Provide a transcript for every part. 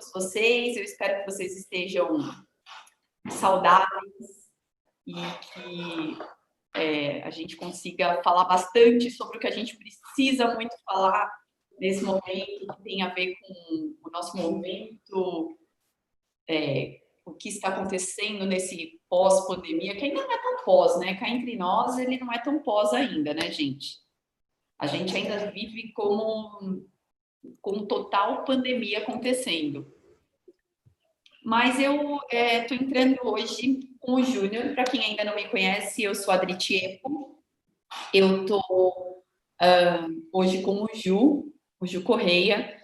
todos vocês. Eu espero que vocês estejam saudáveis e que a gente consiga falar bastante sobre o que a gente precisa muito falar nesse momento, que tem a ver com o nosso momento, o que está acontecendo nesse pós-pandemia, que ainda não é tão pós, né? Cá entre nós, ele não é tão pós ainda, né, gente? A gente ainda vive com total pandemia acontecendo. Mas eu estou entrando hoje com o Júnior. Para quem ainda não me conhece, eu sou a Adri Tiepo. Eu estou hoje com o Ju Correia,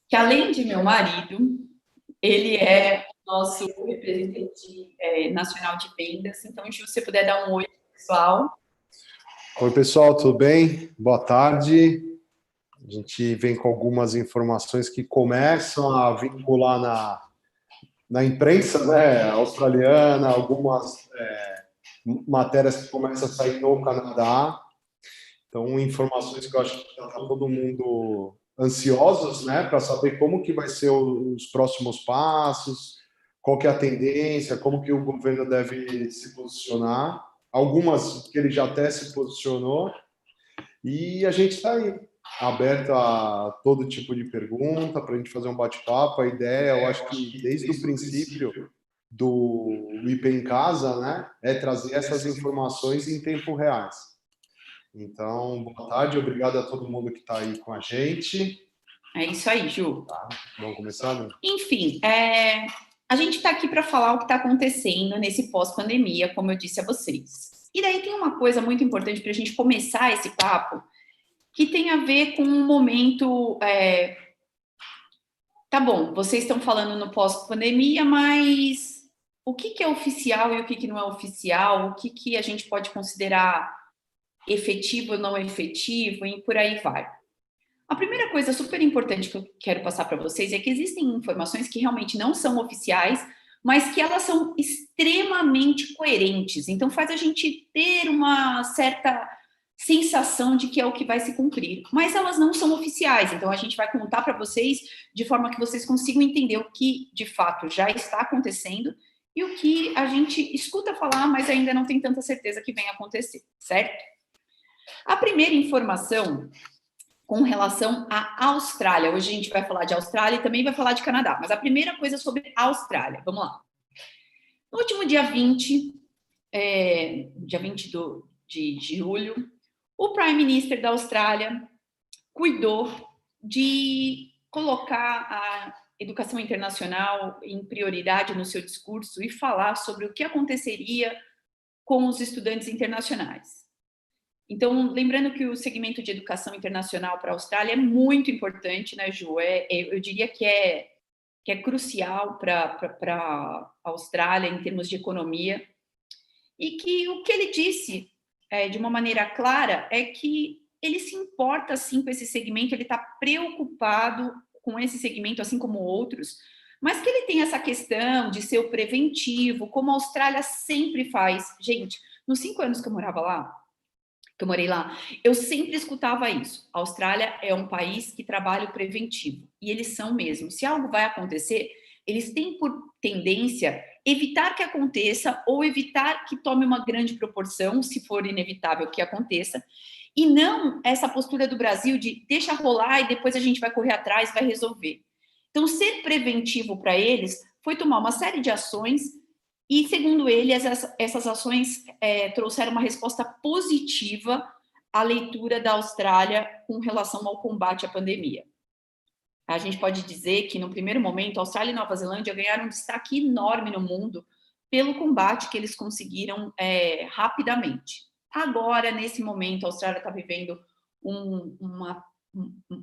que além de meu marido, ele é o nosso representante nacional de vendas. Então, Ju, se você puder dar um oi, pessoal. Oi, pessoal, tudo bem? Boa tarde. A gente vem com algumas informações que começam a vincular na imprensa, né, australiana, algumas matérias que começam a sair no Canadá. Então, informações que eu acho que está todo mundo ansiosos, né, para saber como que vai ser os próximos passos, qual que é a tendência, como que o governo deve se posicionar. Algumas que ele já até se posicionou. E a gente está aí, aberto a todo tipo de pergunta, para a gente fazer um bate-papo. A ideia, eu acho que desde o princípio do IP em Casa, né, é trazer essas informações em tempo reais. Então, boa tarde, obrigado a todo mundo que está aí com a gente. É isso aí, Ju. Tá, vamos começar, né? Enfim, a gente está aqui para falar o que está acontecendo nesse pós-pandemia, como eu disse a vocês. E daí tem uma coisa muito importante para a gente começar esse papo, que tem a ver com um momento... Tá bom, vocês estão falando no pós-pandemia, mas o que é oficial e o que não é oficial? O que a gente pode considerar efetivo ou não efetivo? E por aí vai. A primeira coisa super importante que eu quero passar para vocês é que existem informações que realmente não são oficiais, mas que elas são extremamente coerentes. Então, faz a gente ter uma certa sensação de que é o que vai se cumprir. Mas elas não são oficiais, então a gente vai contar para vocês de forma que vocês consigam entender o que, de fato, já está acontecendo e o que a gente escuta falar, mas ainda não tem tanta certeza que venha acontecer, certo? A primeira informação com relação à Austrália. Hoje a gente vai falar de Austrália e também vai falar de Canadá. Mas a primeira coisa sobre a Austrália. Vamos lá. No último dia 20 de julho, o Prime Minister da Austrália cuidou de colocar a educação internacional em prioridade no seu discurso e falar sobre o que aconteceria com os estudantes internacionais. Então, lembrando que o segmento de educação internacional para a Austrália é muito importante, né, Ju? Eu diria que é crucial para a Austrália em termos de economia. E que o que ele disse, de uma maneira clara, é que ele se importa, sim, com esse segmento, ele está preocupado com esse segmento, assim como outros, mas que ele tem essa questão de ser o preventivo, como a Austrália sempre faz. Gente, nos 5 anos que eu morei lá, eu sempre escutava isso. A Austrália é um país que trabalha o preventivo. E eles são mesmo. Se algo vai acontecer, eles têm por tendência evitar que aconteça ou evitar que tome uma grande proporção, se for inevitável que aconteça. E não essa postura do Brasil de deixa rolar e depois a gente vai correr atrás, vai resolver. Então, ser preventivo para eles foi tomar uma série de ações e, segundo ele, essas ações trouxeram uma resposta positiva à leitura da Austrália com relação ao combate à pandemia. A gente pode dizer que, no primeiro momento, a Austrália e Nova Zelândia ganharam um destaque enorme no mundo pelo combate que eles conseguiram rapidamente. Agora, nesse momento, a Austrália está vivendo um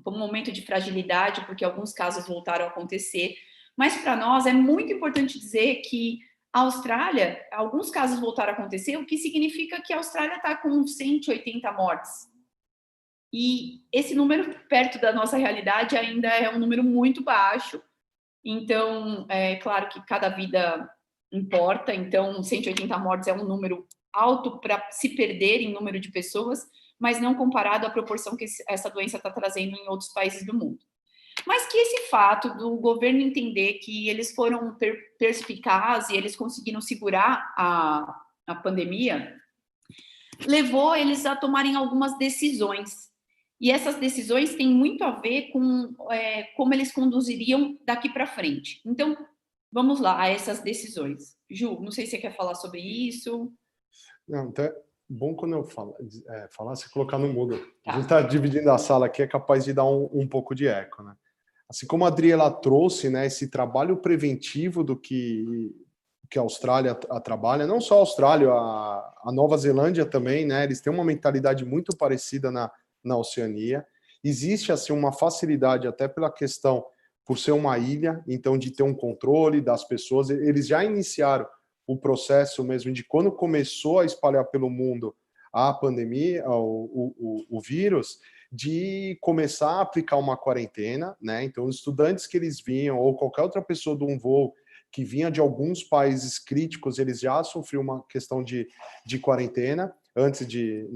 momento de fragilidade, porque alguns casos voltaram a acontecer, mas para nós é muito importante dizer que a Austrália, alguns casos voltaram a acontecer, o que significa que a Austrália está com 180 mortes. E esse número, perto da nossa realidade, ainda é um número muito baixo. Então, é claro que cada vida importa. Então, 180 mortes é um número alto para se perder em número de pessoas, mas não comparado à proporção que essa doença está trazendo em outros países do mundo. Mas que esse fato do governo entender que eles foram perspicazes e eles conseguiram segurar a pandemia, levou eles a tomarem algumas decisões. E essas decisões têm muito a ver com como eles conduziriam daqui para frente. Então, vamos lá a essas decisões. Ju, não sei se você quer falar sobre isso. Não, então é bom quando eu falar, você colocar no mudo. Tá. A gente está dividindo a sala aqui, é capaz de dar um pouco de eco, né? Assim como a Adri, ela trouxe, né, esse trabalho preventivo do que a Austrália trabalha, não só a Austrália, a Nova Zelândia também, né? Eles têm uma mentalidade muito parecida na Oceania. Existe, assim, uma facilidade até pela questão, por ser uma ilha, então de ter um controle das pessoas. Eles já iniciaram o processo mesmo de quando começou a espalhar pelo mundo a pandemia, o vírus, de começar a aplicar uma quarentena, né? Então, os estudantes que eles vinham, ou qualquer outra pessoa de um voo que vinha de alguns países críticos, eles já sofriam uma questão de quarentena antes de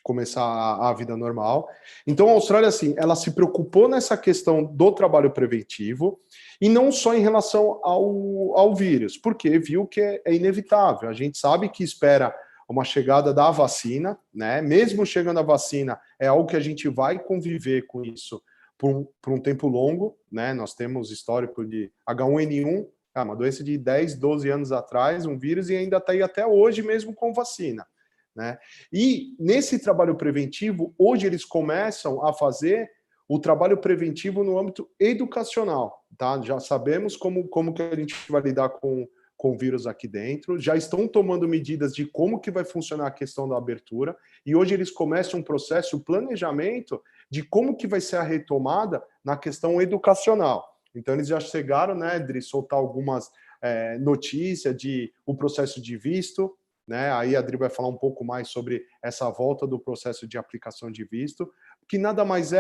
começar a vida normal. Então, a Austrália, assim, ela se preocupou nessa questão do trabalho preventivo, e não só em relação ao vírus, porque viu que é inevitável. A gente sabe que espera uma chegada da vacina, né? Mesmo chegando a vacina, é algo que a gente vai conviver com isso por um tempo longo, né? Nós temos histórico de H1N1, uma doença de 10, 12 anos atrás, um vírus, e ainda está aí até hoje mesmo com vacina, né? E nesse trabalho preventivo, hoje eles começam a fazer o trabalho preventivo no âmbito educacional, tá? Já sabemos como que a gente vai lidar com o vírus aqui dentro, já estão tomando medidas de como que vai funcionar a questão da abertura, e hoje eles começam um processo, planejamento de como que vai ser a retomada na questão educacional. Então eles já chegaram, né, de soltar algumas notícias de o processo de visto, né? Aí a Adri vai falar um pouco mais sobre essa volta do processo de aplicação de visto, que nada mais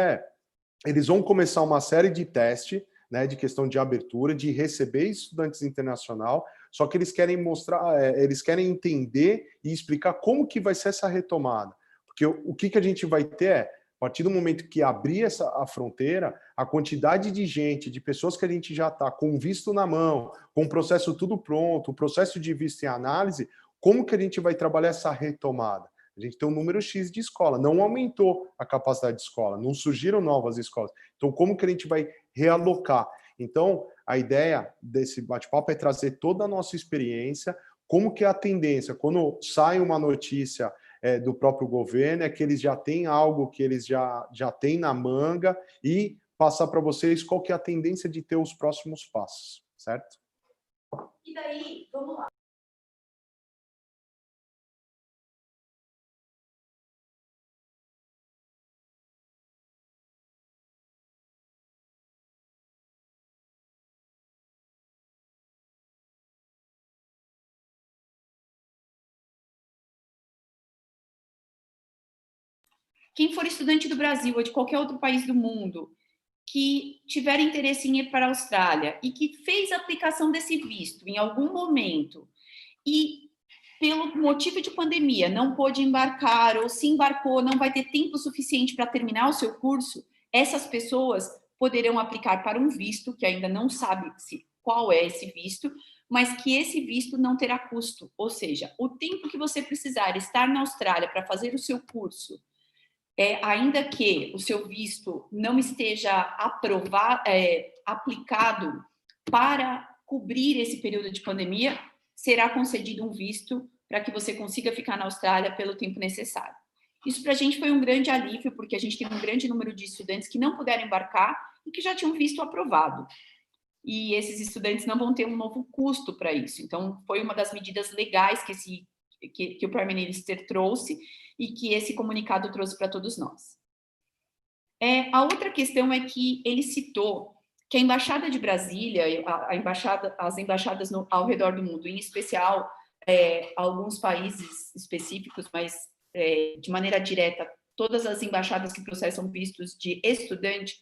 eles vão começar uma série de testes, né, de questão de abertura, de receber estudantes internacional, só que eles querem mostrar, eles querem entender e explicar como que vai ser essa retomada. Porque o que a gente vai ter a partir do momento que abrir a fronteira, a quantidade de gente, de pessoas que a gente já está com visto na mão, com o processo tudo pronto, o processo de visto em análise, como que a gente vai trabalhar essa retomada? A gente tem um número X de escola, não aumentou a capacidade de escola, não surgiram novas escolas. Então, como que a gente vai realocar? Então, a ideia desse bate-papo é trazer toda a nossa experiência, como que é a tendência, quando sai uma notícia do próprio governo, é que eles já têm algo que eles já têm na manga, e passar para vocês qual que é a tendência de ter os próximos passos, certo? E daí, vamos lá. Quem for estudante do Brasil ou de qualquer outro país do mundo que tiver interesse em ir para a Austrália e que fez a aplicação desse visto em algum momento e, pelo motivo de pandemia, não pôde embarcar ou se embarcou, não vai ter tempo suficiente para terminar o seu curso, essas pessoas poderão aplicar para um visto, que ainda não sabe qual é esse visto, mas que esse visto não terá custo. Ou seja, o tempo que você precisar estar na Austrália para fazer o seu curso, ainda que o seu visto não esteja aplicado para cobrir esse período de pandemia, será concedido um visto para que você consiga ficar na Austrália pelo tempo necessário. Isso para a gente foi um grande alívio, porque a gente tem um grande número de estudantes que não puderam embarcar e que já tinham visto aprovado. E esses estudantes não vão ter um novo custo para isso. Então, foi uma das medidas legais que o Prime Minister trouxe e que esse comunicado trouxe para todos nós. A outra questão é que ele citou que a Embaixada de Brasília, as embaixadas ao redor do mundo, em especial alguns países específicos, mas de maneira direta, todas as embaixadas que processam vistos de estudante,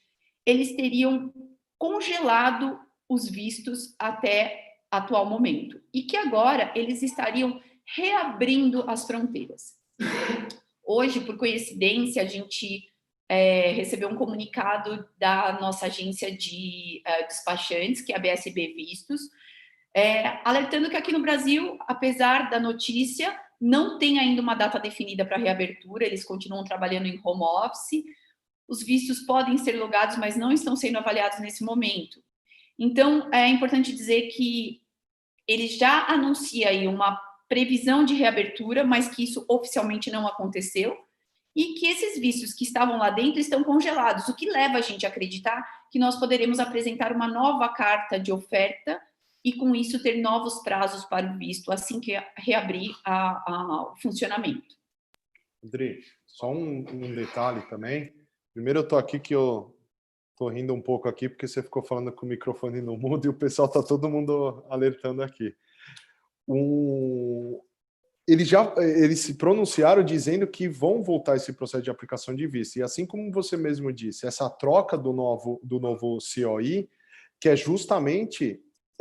eles teriam congelado os vistos até atual momento, e que agora eles estariam reabrindo as fronteiras. Hoje, por coincidência, a gente recebeu um comunicado da nossa agência de despachantes, que é a BSB Vistos, alertando que aqui no Brasil, apesar da notícia, não tem ainda uma data definida para reabertura, eles continuam trabalhando em home office, os vistos podem ser logados, mas não estão sendo avaliados nesse momento. Então, é importante dizer que ele já anuncia aí uma previsão de reabertura, mas que isso oficialmente não aconteceu, e que esses vistos que estavam lá dentro estão congelados, o que leva a gente a acreditar que nós poderemos apresentar uma nova carta de oferta e, com isso, ter novos prazos para o visto assim que reabrir o funcionamento. André, só um detalhe também. Primeiro, eu estou aqui que eu estou rindo um pouco aqui porque você ficou falando com o microfone no mudo e o pessoal está todo mundo alertando aqui. Eles se pronunciaram dizendo que vão voltar esse processo de aplicação de visto. E assim como você mesmo disse, essa troca do novo COI, que é justamente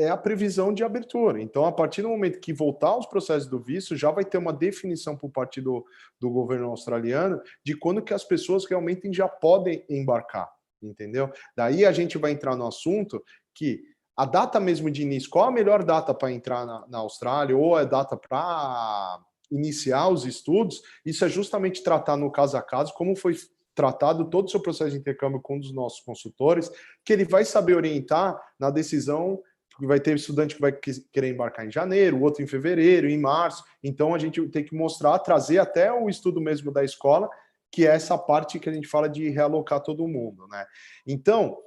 a previsão de abertura. Então, a partir do momento que voltar os processos do visto, já vai ter uma definição por parte do governo australiano de quando que as pessoas realmente já podem embarcar, entendeu? Daí a gente vai entrar no assunto que a data mesmo de início, qual a melhor data para entrar na Austrália, ou a data para iniciar os estudos, isso é justamente tratar no caso a caso, como foi tratado todo o seu processo de intercâmbio com um dos nossos consultores, que ele vai saber orientar na decisão, porque vai ter estudante que vai querer embarcar em janeiro, outro em fevereiro, em março, então a gente tem que mostrar, trazer até o estudo mesmo da escola, que é essa parte que a gente fala de realocar todo mundo, né? Então,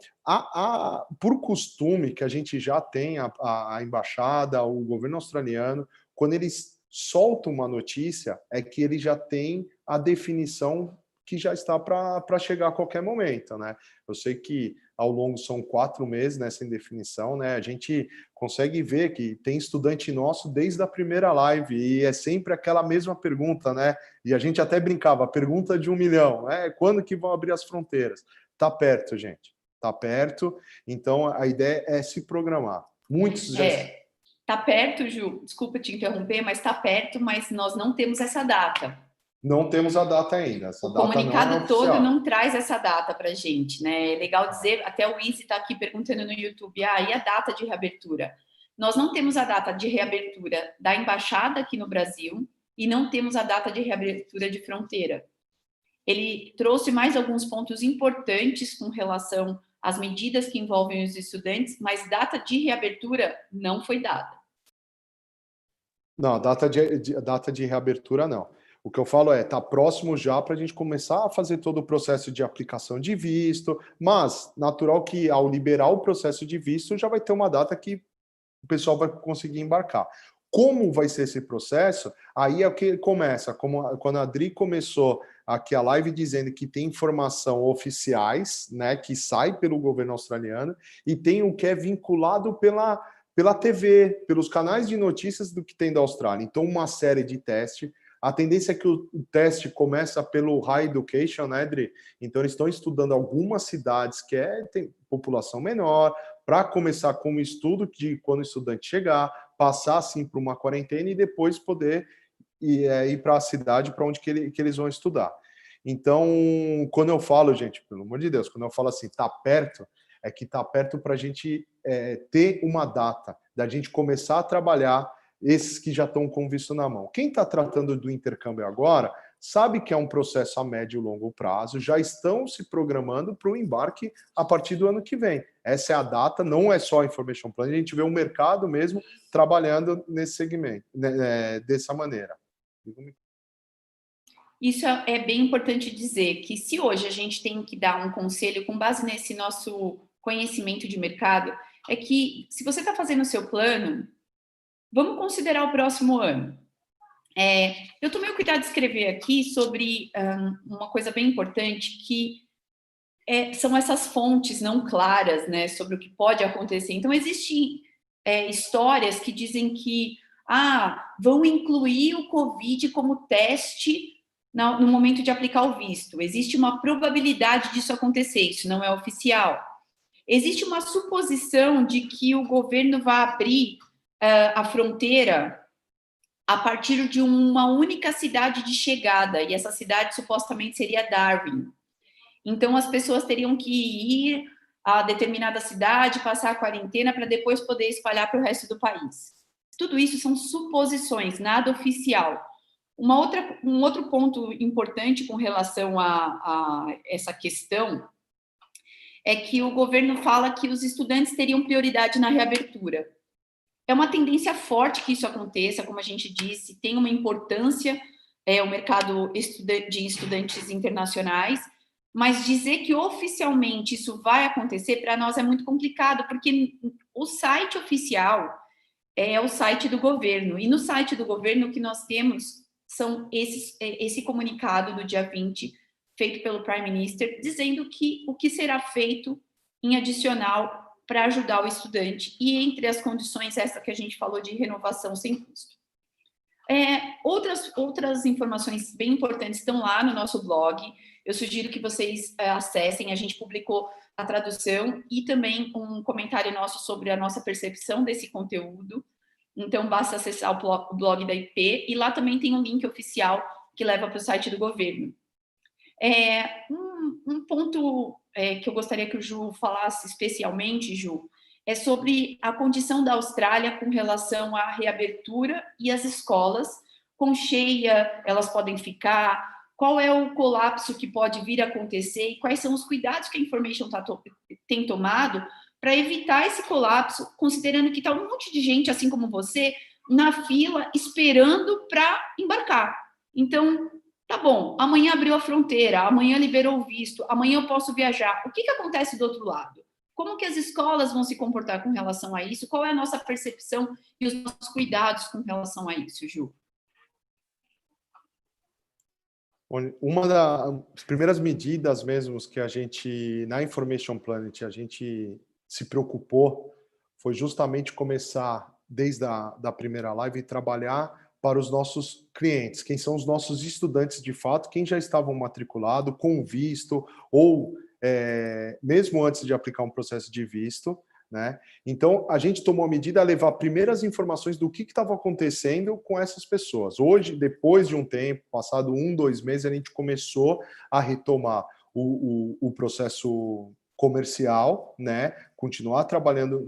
por costume que a gente já tem a embaixada, o governo australiano, quando eles soltam uma notícia, é que ele já tem a definição que já está para chegar a qualquer momento, né? Eu sei que ao longo são 4 meses nessa indefinição, né? A gente consegue ver que tem estudante nosso desde a primeira live e é sempre aquela mesma pergunta, né? E a gente até brincava, a pergunta de 1 milhão, né? Quando que vão abrir as fronteiras? Tá perto, gente. Tá perto. Então a ideia é se programar. Muitos já tá perto, Ju. Desculpa te interromper, mas tá perto, mas nós não temos essa data. Não temos a data ainda. O comunicado todo não traz essa data para a gente, né? É legal dizer, até o Izzy está aqui perguntando no YouTube, e a data de reabertura? Nós não temos a data de reabertura da embaixada aqui no Brasil e não temos a data de reabertura de fronteira. Ele trouxe mais alguns pontos importantes com relação às medidas que envolvem os estudantes, mas data de reabertura não foi dada. Não, data de reabertura não. O que eu falo tá próximo já para a gente começar a fazer todo o processo de aplicação de visto, mas natural que ao liberar o processo de visto já vai ter uma data que o pessoal vai conseguir embarcar. Como vai ser esse processo? Aí é o que começa, quando a Adri começou aqui a live dizendo que tem informação oficiais, né, que sai pelo governo australiano, e tem o que é vinculado pela TV, pelos canais de notícias do que tem da Austrália. Então, uma série de testes. A tendência é que o teste começa pelo High Education, né, Adri? Então, eles estão estudando algumas cidades que tem população menor, para começar com um estudo de quando o estudante chegar, passar assim por uma quarentena e depois poder ir para a cidade para onde que eles vão estudar. Então, quando eu falo, gente, pelo amor de Deus, quando eu falo assim, tá perto, é que tá perto para a gente ter uma data, da gente começar a trabalhar esses que já estão com visto na mão. Quem está tratando do intercâmbio agora sabe que é um processo a médio e longo prazo, já estão se programando para o embarque a partir do ano que vem. Essa é a data, não é só a Information Plan, a gente vê o mercado mesmo trabalhando nesse segmento, dessa maneira. Isso é bem importante dizer, que se hoje a gente tem que dar um conselho com base nesse nosso conhecimento de mercado, é que se você está fazendo o seu plano, vamos considerar o próximo ano. Eu tomei o cuidado de escrever aqui sobre uma coisa bem importante, que são essas fontes não claras, né, sobre o que pode acontecer. Então, existem histórias que dizem que vão incluir o Covid como teste no momento de aplicar o visto. Existe uma probabilidade disso acontecer, isso não é oficial. Existe uma suposição de que o governo vai abrir a fronteira a partir de uma única cidade de chegada, e essa cidade supostamente seria Darwin. Então, as pessoas teriam que ir a determinada cidade, passar a quarentena, para depois poder espalhar para o resto do país. Tudo isso são suposições, nada oficial. Um outro ponto importante com relação a essa questão é que o governo fala que os estudantes teriam prioridade na reabertura. É uma tendência forte que isso aconteça, como a gente disse, tem uma importância o mercado de estudantes internacionais, mas dizer que oficialmente isso vai acontecer, para nós é muito complicado, porque o site oficial é o site do governo, e no site do governo o que nós temos são esse comunicado do dia 20, feito pelo Prime Minister, dizendo que o que será feito em adicional para ajudar o estudante, e entre as condições essa que a gente falou de renovação sem custo. Outras informações bem importantes estão lá no nosso blog, eu sugiro que vocês acessem, a gente publicou a tradução e também um comentário nosso sobre a nossa percepção desse conteúdo, então basta acessar o blog da IP, e lá também tem um link oficial que leva para o site do governo. Um ponto que eu gostaria que o Ju falasse especialmente, Ju, é sobre a condição da Austrália com relação à reabertura e as escolas, com cheia, elas podem ficar, qual é o colapso que pode vir a acontecer e quais são os cuidados que a Information tem tomado para evitar esse colapso, considerando que está um monte de gente, assim como você, na fila, esperando para embarcar. Então, tá bom, amanhã abriu a fronteira, amanhã liberou o visto, amanhã eu posso viajar. O que acontece do outro lado? Como que as escolas vão se comportar com relação a isso? Qual é a nossa percepção e os nossos cuidados com relação a isso, Ju? Uma das primeiras medidas mesmo que a gente, na Information Planet, a gente se preocupou foi justamente começar, desde a primeira live, trabalhar para os nossos clientes, quem são os nossos estudantes de fato, quem já estavam matriculados, com visto, ou mesmo antes de aplicar um processo de visto, né? Então, a gente tomou a medida a levar primeiras informações do que estava acontecendo com essas pessoas. Hoje, depois de um tempo, passado 2 meses, a gente começou a retomar o processo comercial, né? Continuar trabalhando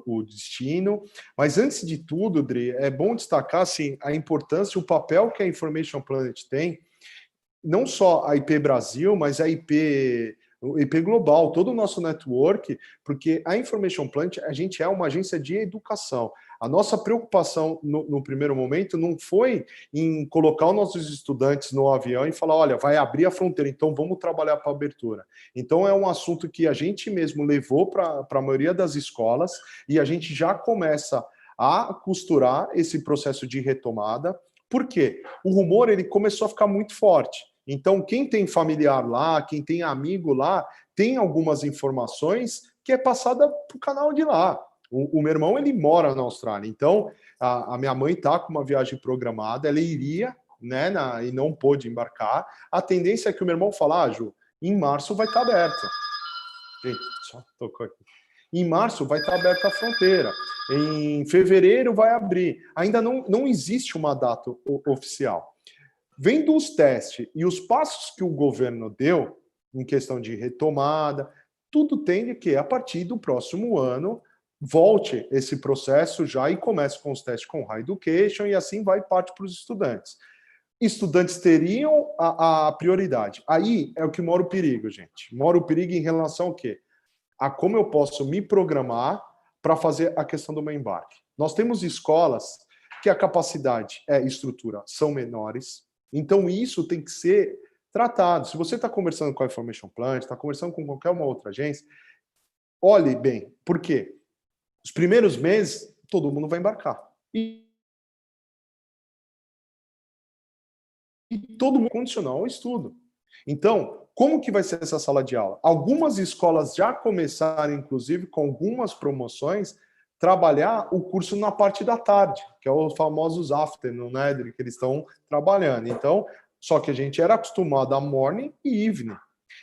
o destino. Mas, antes de tudo, Dri, é bom destacar assim, a importância, o papel que a Information Planet tem, não só a IP Brasil, mas a IP global, todo o nosso network, porque a Information Planet, a gente é uma agência de educação. A nossa preocupação no primeiro momento não foi em colocar os nossos estudantes no avião e falar, olha, vai abrir a fronteira, então vamos trabalhar para a abertura. Então é um assunto que a gente mesmo levou para a maioria das escolas e a gente já começa a costurar esse processo de retomada. Por quê? O rumor ele começou a ficar muito forte. Então, quem tem familiar lá, quem tem amigo lá, tem algumas informações que é passada para o canal de lá. O meu irmão, ele mora na Austrália. Então, a minha mãe está com uma viagem programada, ela iria, né, e não pôde embarcar. A tendência é que o meu irmão fala, Ju, em março vai estar aberta. Gente, só tocou aqui. Em março vai estar aberta a fronteira. Em fevereiro vai abrir. Ainda não existe uma data oficial. Vendo os testes e os passos que o governo deu em questão de retomada, tudo tende que, a partir do próximo ano, volte esse processo já e comece com os testes com High Education e assim vai parte para os estudantes. Estudantes teriam a prioridade. Aí é o que mora o perigo, gente. Mora o perigo em relação ao quê? A como eu posso me programar para fazer a questão do meu embarque. Nós temos escolas que a capacidade e estrutura são menores, então, isso tem que ser tratado. Se você está conversando com a Information Planet, está conversando com qualquer uma outra agência, olhe bem. Por quê? Os primeiros meses, todo mundo vai embarcar. E todo mundo condicional ao estudo. Então, como que vai ser essa sala de aula? Algumas escolas já começaram, inclusive, com algumas promoções, trabalhar o curso na parte da tarde, que é os famosos afternoon, né, que eles estão trabalhando. Então, só que a gente era acostumado a morning e evening.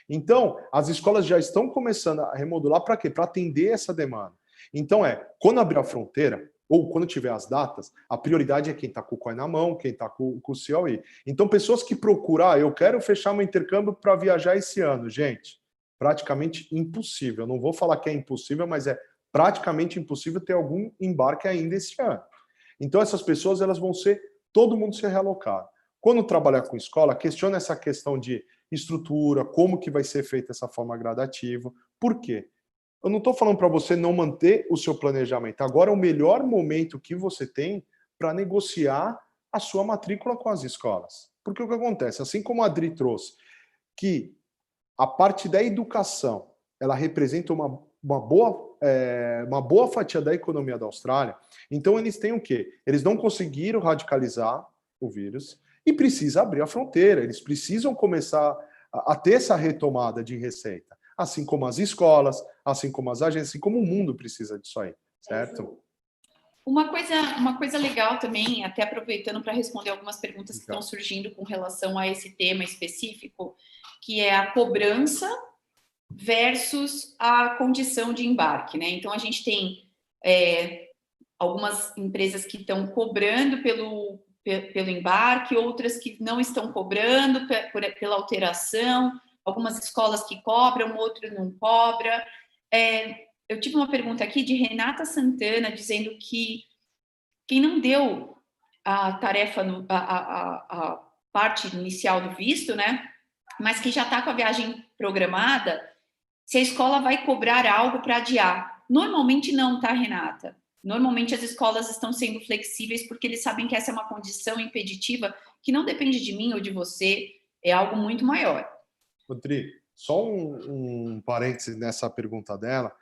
Então, as escolas já estão começando a remodular para quê? Para atender essa demanda. Então quando abrir a fronteira, ou quando tiver as datas, a prioridade é quem está com o COI na mão, quem está com o COI. Então, pessoas que procuram, eu quero fechar meu intercâmbio para viajar esse ano, gente, praticamente impossível. Não vou falar que é impossível, mas é praticamente impossível ter algum embarque ainda esse ano. Então, essas pessoas, elas vão ser, todo mundo ser realocado. Quando trabalhar com escola, questiona essa questão de estrutura, como que vai ser feita essa forma gradativa. Por quê? Eu não estou falando para você não manter o seu planejamento. Agora é o melhor momento que você tem para negociar a sua matrícula com as escolas. Porque o que acontece? Assim como a Adri trouxe, que a parte da educação ela representa uma boa fatia da economia da Austrália, então eles têm o quê? Eles não conseguiram radicalizar o vírus e precisa abrir a fronteira. Eles precisam começar a ter essa retomada de receita. Assim como as escolas, assim como as agências, assim como o mundo precisa disso aí, certo? Uma coisa legal também, até aproveitando para responder algumas perguntas que estão surgindo com relação a esse tema específico, que é a cobrança versus a condição de embarque, né? Então, a gente tem algumas empresas que estão cobrando pelo embarque, outras que não estão cobrando pela alteração, algumas escolas que cobram, outras não cobram. Eu tive uma pergunta aqui de Renata Santana, dizendo que quem não deu a tarefa, a parte inicial do visto, né, mas que já está com a viagem programada, se a escola vai cobrar algo para adiar. Normalmente não, tá, Renata? Normalmente as escolas estão sendo flexíveis porque eles sabem que essa é uma condição impeditiva que não depende de mim ou de você, é algo muito maior. Rodrigo, só um parêntese nessa pergunta dela,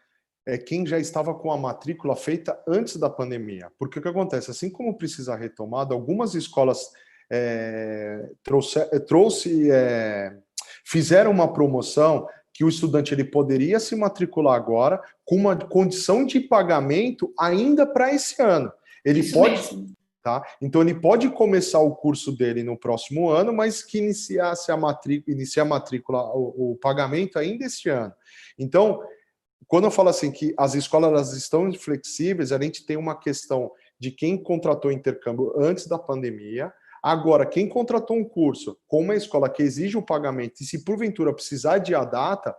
é quem já estava com a matrícula feita antes da pandemia. Porque o que acontece? Assim como precisa retomada, algumas escolas fizeram uma promoção que o estudante ele poderia se matricular agora com uma condição de pagamento ainda para esse ano. Ele Isso pode, mesmo. tá? Então ele pode começar o curso dele no próximo ano, mas que inicie a matrícula, o pagamento ainda este ano. Então, quando eu falo assim que as escolas elas estão flexíveis, a gente tem uma questão de quem contratou intercâmbio antes da pandemia. Agora, quem contratou um curso com uma escola que exige o pagamento e se porventura precisar de a data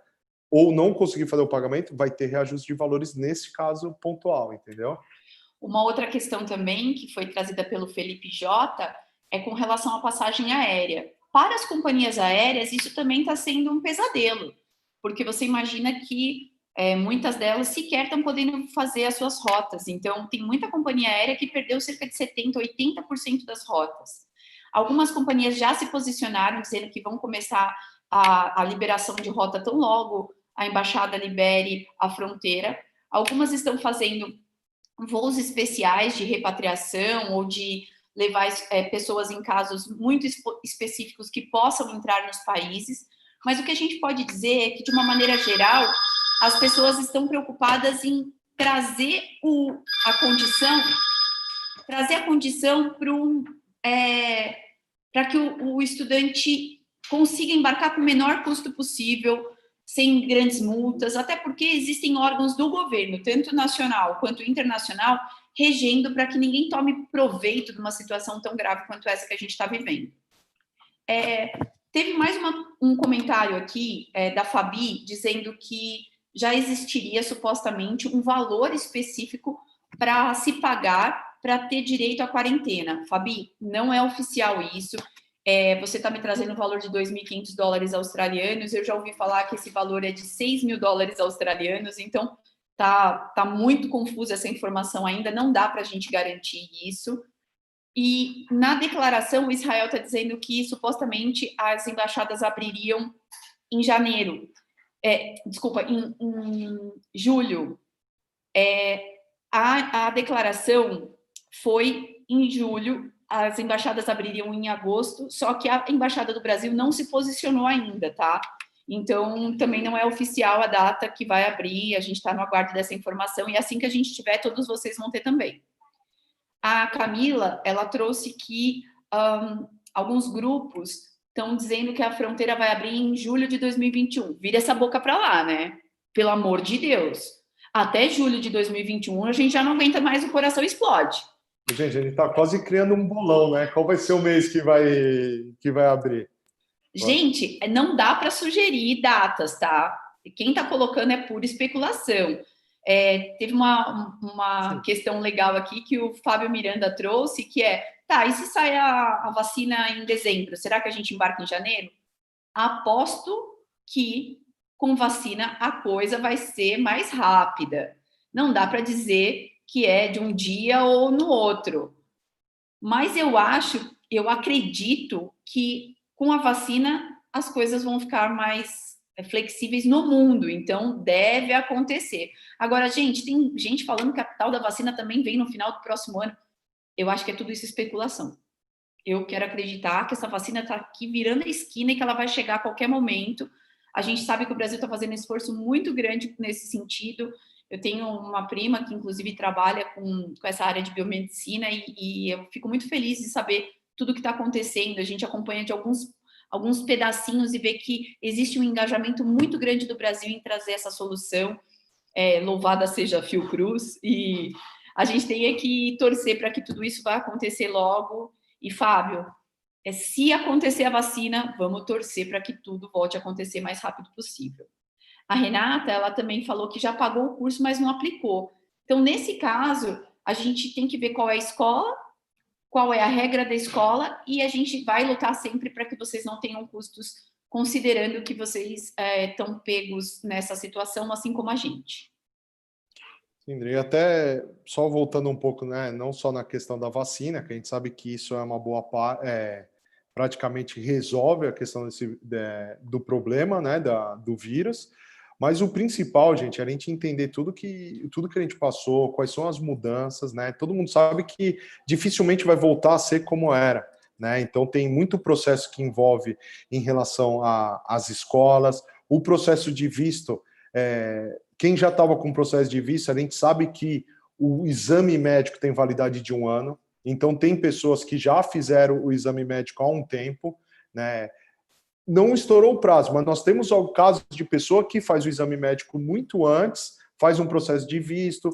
ou não conseguir fazer o pagamento, vai ter reajuste de valores nesse caso pontual, entendeu? Uma outra questão também que foi trazida pelo Felipe J é com relação à passagem aérea. Para as companhias aéreas, isso também está sendo um pesadelo, porque você imagina que muitas delas sequer estão podendo fazer as suas rotas. Então, tem muita companhia aérea que perdeu cerca de 70%, 80% das rotas. Algumas companhias já se posicionaram dizendo que vão começar a liberação de rota tão logo a embaixada libere a fronteira. Algumas estão fazendo voos especiais de repatriação ou de levar pessoas em casos muito específicos que possam entrar nos países. Mas o que a gente pode dizer é que, de uma maneira geral, as pessoas estão preocupadas em trazer a condição para que o estudante consiga embarcar com o menor custo possível, sem grandes multas, até porque existem órgãos do governo, tanto nacional quanto internacional, regendo para que ninguém tome proveito de uma situação tão grave quanto essa que a gente está vivendo. Teve mais um comentário aqui da Fabi, dizendo que já existiria supostamente um valor específico para se pagar para ter direito à quarentena. Fabi, não é oficial isso. Você está me trazendo o valor de 2.500 dólares australianos, eu já ouvi falar que esse valor é de 6.000 dólares australianos, então tá muito confusa essa informação ainda, não dá para a gente garantir isso. E na declaração, o Israel está dizendo que supostamente as embaixadas abririam em janeiro, em julho. A declaração foi em julho, as embaixadas abririam em agosto, só que a Embaixada do Brasil não se posicionou ainda, tá? Então, também não é oficial a data que vai abrir, a gente está no aguardo dessa informação, e assim que a gente tiver, todos vocês vão ter também. A Camila, ela trouxe que alguns grupos estão dizendo que a fronteira vai abrir em julho de 2021. Vira essa boca para lá, né? Pelo amor de Deus. Até julho de 2021, a gente já não aguenta mais, o coração explode. Gente, a gente está quase criando um bolão, né? Qual vai ser o mês que vai abrir? Gente, não dá para sugerir datas, tá? Quem está colocando é pura especulação. Teve uma questão legal aqui que o Fábio Miranda trouxe, que é, tá, e se sai a vacina em dezembro, será que a gente embarca em janeiro? Aposto que com vacina a coisa vai ser mais rápida. Não dá para dizer que é de um dia ou no outro. Mas eu acredito que com a vacina as coisas vão ficar mais flexíveis no mundo, então deve acontecer. Agora, gente, tem gente falando que a tal da vacina também vem no final do próximo ano. Eu acho que é tudo isso especulação. Eu quero acreditar que essa vacina está aqui virando a esquina e que ela vai chegar a qualquer momento. A gente sabe que o Brasil está fazendo um esforço muito grande nesse sentido. Eu tenho uma prima que, inclusive, trabalha com essa área de biomedicina e eu fico muito feliz de saber tudo que está acontecendo. A gente acompanha de alguns pedacinhos e vê que existe um engajamento muito grande do Brasil em trazer essa solução. Louvada seja a Fiocruz. E a gente tem que torcer para que tudo isso vá acontecer logo. E, Fábio, se acontecer a vacina, vamos torcer para que tudo volte a acontecer o mais rápido possível. A Renata, ela também falou que já pagou o curso, mas não aplicou. Então, nesse caso, a gente tem que ver qual é a escola, qual é a regra da escola, e a gente vai lutar sempre para que vocês não tenham custos, considerando que vocês estão pegos nessa situação, assim como a gente. Sim, André, até só voltando um pouco, né, não só na questão da vacina, que a gente sabe que isso é uma boa parte, praticamente resolve a questão do problema, né, do vírus, mas o principal, gente, é a gente entender tudo que a gente passou, quais são as mudanças, né? Todo mundo sabe que dificilmente vai voltar a ser como era, né? Então tem muito processo que envolve em relação às escolas, o processo de visto. Quem já estava com processo de visto, a gente sabe que o exame médico tem validade de 1 ano, então tem pessoas que já fizeram o exame médico há um tempo, né? Não estourou o prazo, mas nós temos casos de pessoa que faz o exame médico muito antes, faz um processo de visto,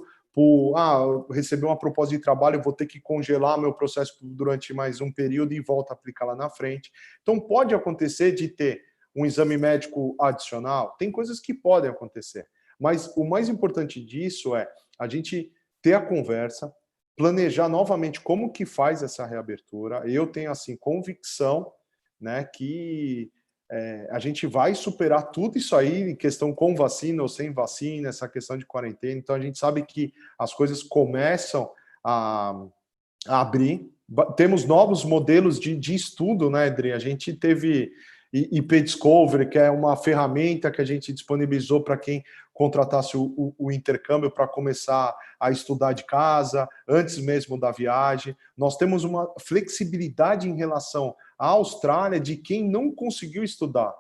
recebeu uma proposta de trabalho, eu vou ter que congelar meu processo durante mais um período e volto a aplicar lá na frente. Então pode acontecer de ter um exame médico adicional, tem coisas que podem acontecer, mas o mais importante disso é a gente ter a conversa, planejar novamente como que faz essa reabertura. Eu tenho assim convicção, né, que a gente vai superar tudo isso aí, em questão com vacina ou sem vacina, essa questão de quarentena. Então, a gente sabe que as coisas começam a abrir. Temos novos modelos de estudo, né, Adri? A gente teve IP Discovery, que é uma ferramenta que a gente disponibilizou para quem contratasse o intercâmbio para começar a estudar de casa, antes mesmo da viagem. Nós temos uma flexibilidade em relação à Austrália de quem não conseguiu estudar,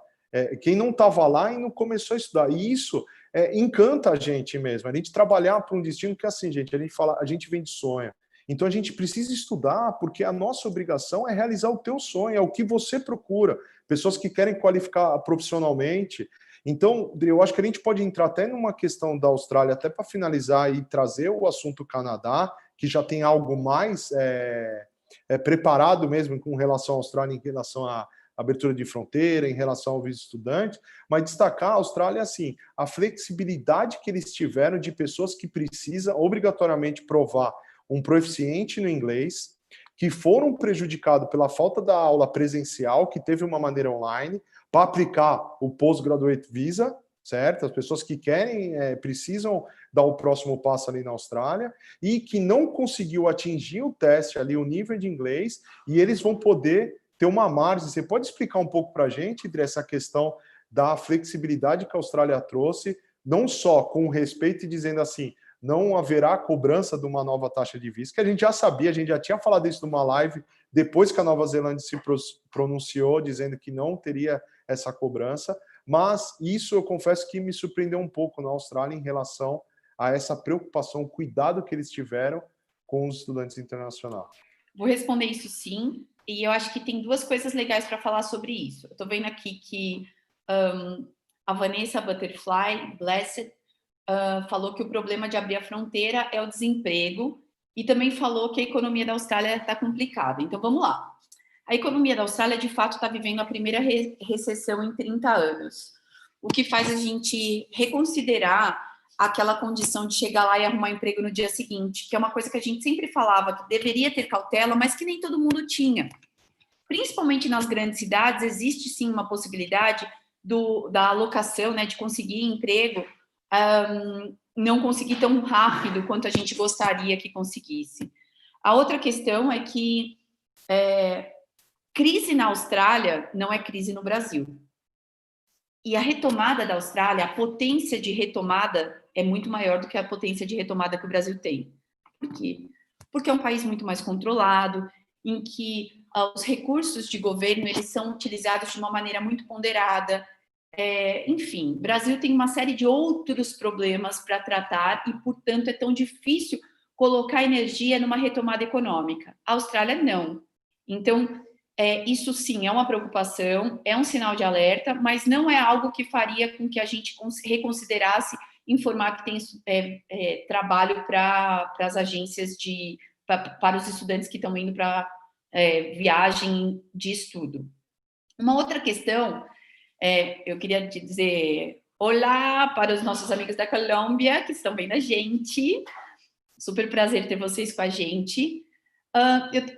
quem não estava lá e não começou a estudar. E isso encanta a gente mesmo, a gente trabalhar para um destino que, assim, gente, a gente vem de sonho. Então a gente precisa estudar, porque a nossa obrigação é realizar o teu sonho, é o que você procura. Pessoas que querem qualificar profissionalmente. Então, eu acho que a gente pode entrar até numa questão da Austrália, até para finalizar e trazer o assunto Canadá, que já tem algo mais preparado mesmo com relação à Austrália, em relação à abertura de fronteira, em relação ao visto estudante, mas destacar a Austrália assim, a flexibilidade que eles tiveram de pessoas que precisam obrigatoriamente provar um proficiente no inglês, que foram prejudicados pela falta da aula presencial, que teve uma maneira online, para aplicar o Postgraduate Visa, certo? As pessoas que querem, precisam dar o próximo passo ali na Austrália, e que não conseguiu atingir o teste ali, o nível de inglês, e eles vão poder ter uma margem. Você pode explicar um pouco para a gente, André, essa questão da flexibilidade que a Austrália trouxe, não só com respeito e dizendo assim, não haverá cobrança de uma nova taxa de visto, que a gente já sabia, a gente já tinha falado isso numa live, depois que a Nova Zelândia se pronunciou, dizendo que não teria essa cobrança, mas isso eu confesso que me surpreendeu um pouco na Austrália em relação a essa preocupação, o cuidado que eles tiveram com os estudantes internacionais. Vou responder isso sim, e eu acho que tem 2 coisas legais para falar sobre isso. Eu estou vendo aqui que a Vanessa Butterfly Blessed falou que o problema de abrir a fronteira é o desemprego e também falou que a economia da Austrália está complicada. Então, vamos lá. A economia da Austrália, de fato, está vivendo a primeira recessão em 30 anos, o que faz a gente reconsiderar aquela condição de chegar lá e arrumar emprego no dia seguinte, que é uma coisa que a gente sempre falava que deveria ter cautela, mas que nem todo mundo tinha. Principalmente nas grandes cidades, existe sim uma possibilidade da alocação, né, de conseguir emprego, não conseguir tão rápido quanto a gente gostaria que conseguisse. A outra questão é que crise na Austrália não é crise no Brasil. E a retomada da Austrália, a potência de retomada é muito maior do que a potência de retomada que o Brasil tem. Por quê? Porque é um país muito mais controlado, em que os recursos de governo eles são utilizados de uma maneira muito ponderada. Enfim, o Brasil tem uma série de outros problemas para tratar e, portanto, é tão difícil colocar energia numa retomada econômica. A Austrália, não. Então, isso sim é uma preocupação, é um sinal de alerta, mas não é algo que faria com que a gente reconsiderasse informar que tem trabalho para as agências para os estudantes que estão indo para viagem de estudo. Uma outra questão, eu queria dizer olá para os nossos amigos da Colômbia que estão vendo a gente. Super prazer ter vocês com a gente.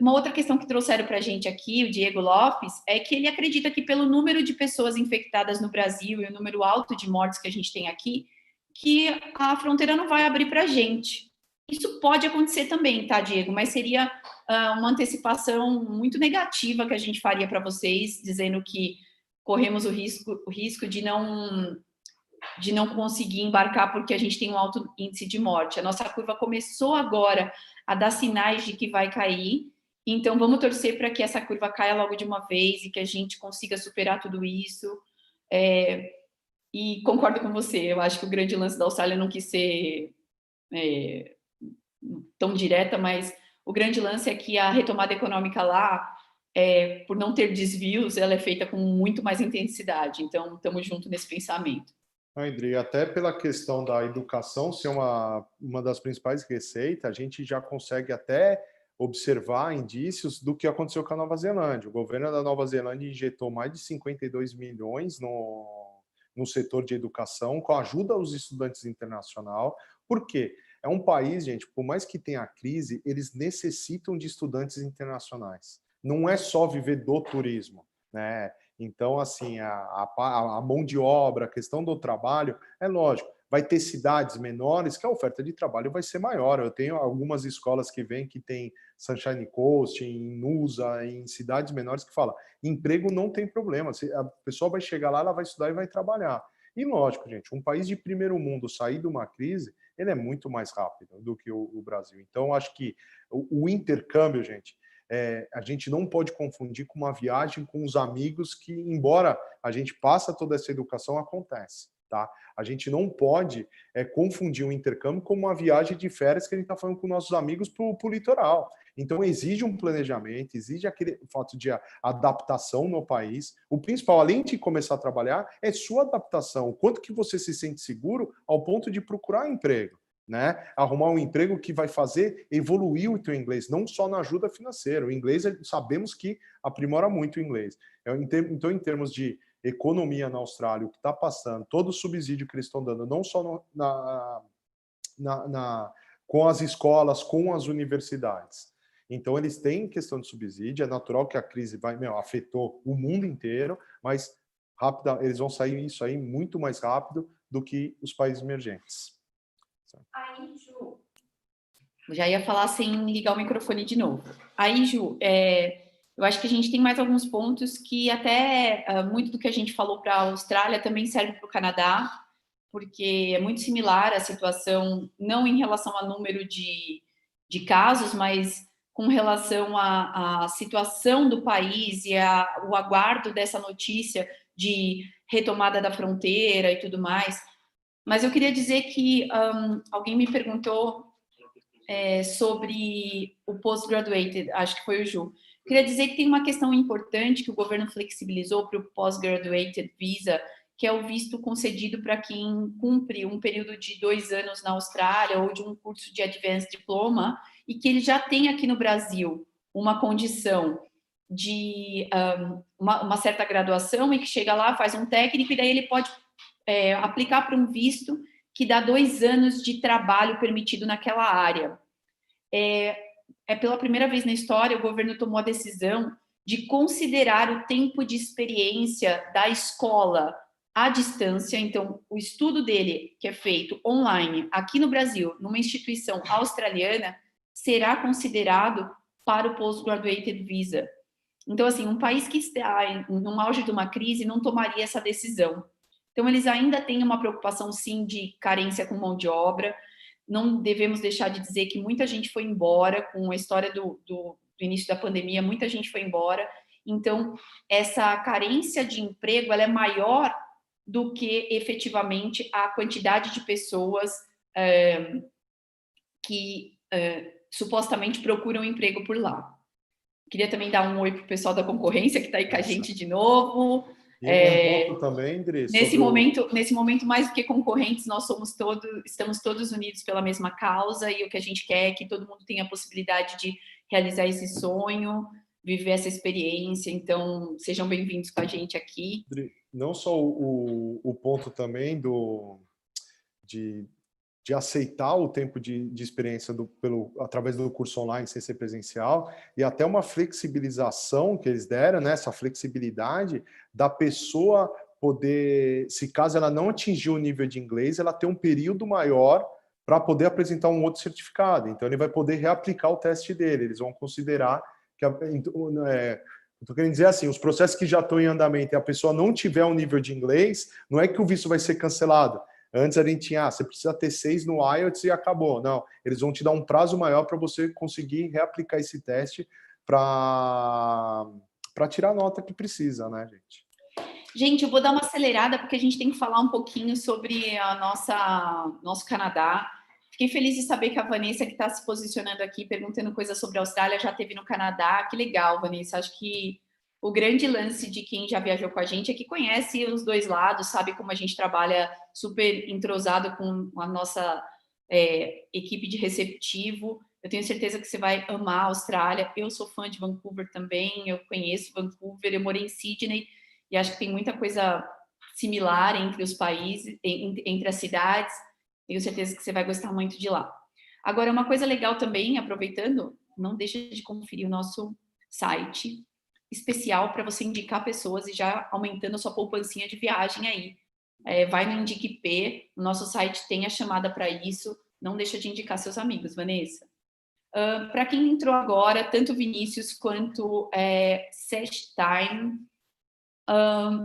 Uma outra questão que trouxeram para a gente aqui, o Diego Lopes, é que ele acredita que pelo número de pessoas infectadas no Brasil e o número alto de mortes que a gente tem aqui, que a fronteira não vai abrir para a gente. Isso pode acontecer também, tá, Diego? Mas seria uma antecipação muito negativa que a gente faria para vocês, dizendo que corremos o risco de não conseguir embarcar porque a gente tem um alto índice de morte. A nossa curva começou agora a dar sinais de que vai cair, então vamos torcer para que essa curva caia logo de uma vez e que a gente consiga superar tudo isso. E concordo com você, eu acho que o grande lance da Austrália não quis ser tão direta, mas o grande lance é que a retomada econômica lá, por não ter desvios, ela é feita com muito mais intensidade, então estamos juntos nesse pensamento. André, até pela questão da educação ser uma das principais receitas, a gente já consegue até observar indícios do que aconteceu com a Nova Zelândia. O governo da Nova Zelândia injetou mais de 52 milhões no setor de educação, com a ajuda aos estudantes internacionais. Por quê? É um país, gente, por mais que tenha crise, eles necessitam de estudantes internacionais. Não é só viver do turismo, né? Então, assim, a mão de obra, a questão do trabalho, é lógico, vai ter cidades menores que a oferta de trabalho vai ser maior. Eu tenho algumas escolas que vêm que tem Sunshine Coast, em Nusa, em cidades menores que falam, emprego não tem problema, a pessoa vai chegar lá, ela vai estudar e vai trabalhar. E lógico, gente, um país de primeiro mundo sair de uma crise, ele é muito mais rápido do que o Brasil. Então, acho que o intercâmbio, gente, a gente não pode confundir com uma viagem com os amigos que, embora a gente passe toda essa educação, acontece, tá? A gente não pode confundir o intercâmbio com uma viagem de férias que a gente está falando com nossos amigos para o litoral. Então, exige um planejamento, exige aquele fato de adaptação no país. O principal, além de começar a trabalhar, é sua adaptação. O quanto que você se sente seguro ao ponto de procurar emprego. Né? Arrumar um emprego que vai fazer evoluir o teu inglês, não só na ajuda financeira. O inglês, sabemos que aprimora muito o inglês. Então, em termos de economia na Austrália, o que está passando, todo o subsídio que eles estão dando, não só com as escolas, com as universidades. Então, eles têm questão de subsídio, é natural que a crise afetou o mundo inteiro, mas eles vão sair isso aí muito mais rápido do que os países emergentes. Aí, Ju, eu já ia falar sem ligar o microfone de novo. Aí, Ju, eu acho que a gente tem mais alguns pontos que até muito do que a gente falou para a Austrália também serve para o Canadá, porque é muito similar a situação, não em relação ao número de casos, mas com relação à situação do país e o aguardo dessa notícia de retomada da fronteira e tudo mais. Mas eu queria dizer que alguém me perguntou sobre o postgraduated, acho que foi o Ju. Queria dizer que tem uma questão importante que o governo flexibilizou para o postgraduated visa, que é o visto concedido para quem cumpre um período de 2 anos na Austrália ou de um curso de Advanced Diploma e que ele já tem aqui no Brasil uma condição de uma certa graduação e que chega lá, faz um técnico e daí ele pode aplicar para um visto que dá 2 anos de trabalho permitido naquela área. Pela primeira vez na história, o governo tomou a decisão de considerar o tempo de experiência da escola à distância. Então, o estudo dele, que é feito online aqui no Brasil, numa instituição australiana, será considerado para o Postgraduate Visa. Então, assim, um país que está no auge de uma crise não tomaria essa decisão. Então, eles ainda têm uma preocupação, sim, de carência com mão de obra. Não devemos deixar de dizer que muita gente foi embora, com a história do início da pandemia, muita gente foi embora. Então, essa carência de emprego, ela é maior do que, efetivamente, a quantidade de pessoas que supostamente procuram emprego por lá. Queria também dar um oi para o pessoal da concorrência que está aí com a gente de novo. E um ponto também, André, nesse momento, mais do que concorrentes, nós estamos todos unidos pela mesma causa e o que a gente quer é que todo mundo tenha a possibilidade de realizar esse sonho, viver essa experiência. Então, sejam bem-vindos com a gente aqui. Não só o ponto também de aceitar o tempo de experiência através do curso online sem ser presencial, e até uma flexibilização que eles deram, né, essa flexibilidade da pessoa poder, se caso ela não atingir o nível de inglês, ela ter um período maior para poder apresentar um outro certificado. Então, ele vai poder reaplicar o teste dele. Eles vão considerar que... Estou querendo dizer assim, os processos que já estão em andamento e a pessoa não tiver um nível de inglês, não é que o visto vai ser cancelado. Antes a gente tinha, você precisa ter 6 no IELTS e acabou. Não, eles vão te dar um prazo maior para você conseguir reaplicar esse teste para tirar a nota que precisa, né, gente? Gente, eu vou dar uma acelerada porque a gente tem que falar um pouquinho sobre nosso Canadá. Fiquei feliz de saber que a Vanessa, que está se posicionando aqui, perguntando coisas sobre a Austrália, já esteve no Canadá. Que legal, Vanessa. Acho que o grande lance de quem já viajou com a gente é que conhece os dois lados, sabe como a gente trabalha super entrosado com a nossa equipe de receptivo. Eu tenho certeza que você vai amar a Austrália. Eu sou fã de Vancouver também, eu conheço Vancouver, eu morei em Sydney e acho que tem muita coisa similar entre os países, entre as cidades. Tenho certeza que você vai gostar muito de lá. Agora, uma coisa legal também, aproveitando, não deixa de conferir o nosso site especial para você indicar pessoas e já aumentando a sua poupancinha de viagem aí. Vai no IndiqueP, o nosso site tem a chamada para isso, não deixa de indicar seus amigos, Vanessa. Para quem entrou agora, tanto Vinícius quanto Sesh Time,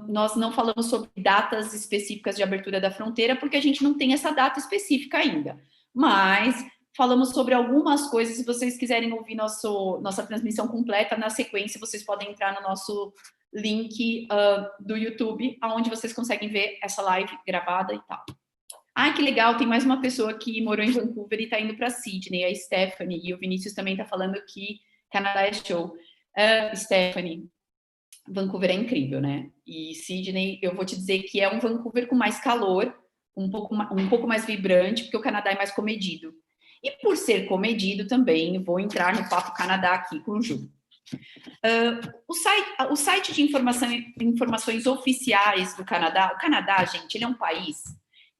nós não falamos sobre datas específicas de abertura da fronteira, porque a gente não tem essa data específica ainda, mas falamos sobre algumas coisas. Se vocês quiserem ouvir nossa transmissão completa, na sequência, vocês podem entrar no nosso link do YouTube, onde vocês conseguem ver essa live gravada e tal. Que legal, tem mais uma pessoa que morou em Vancouver e está indo para Sydney, a Stephanie, e o Vinícius também está falando que Canadá é show. Stephanie, Vancouver é incrível, né? E Sydney, eu vou te dizer que é um Vancouver com mais calor, um pouco mais vibrante, porque o Canadá é mais comedido. E por ser comedido também, vou entrar no Papo Canadá aqui com o Ju. O site de informações oficiais do Canadá, o Canadá, gente, ele é um país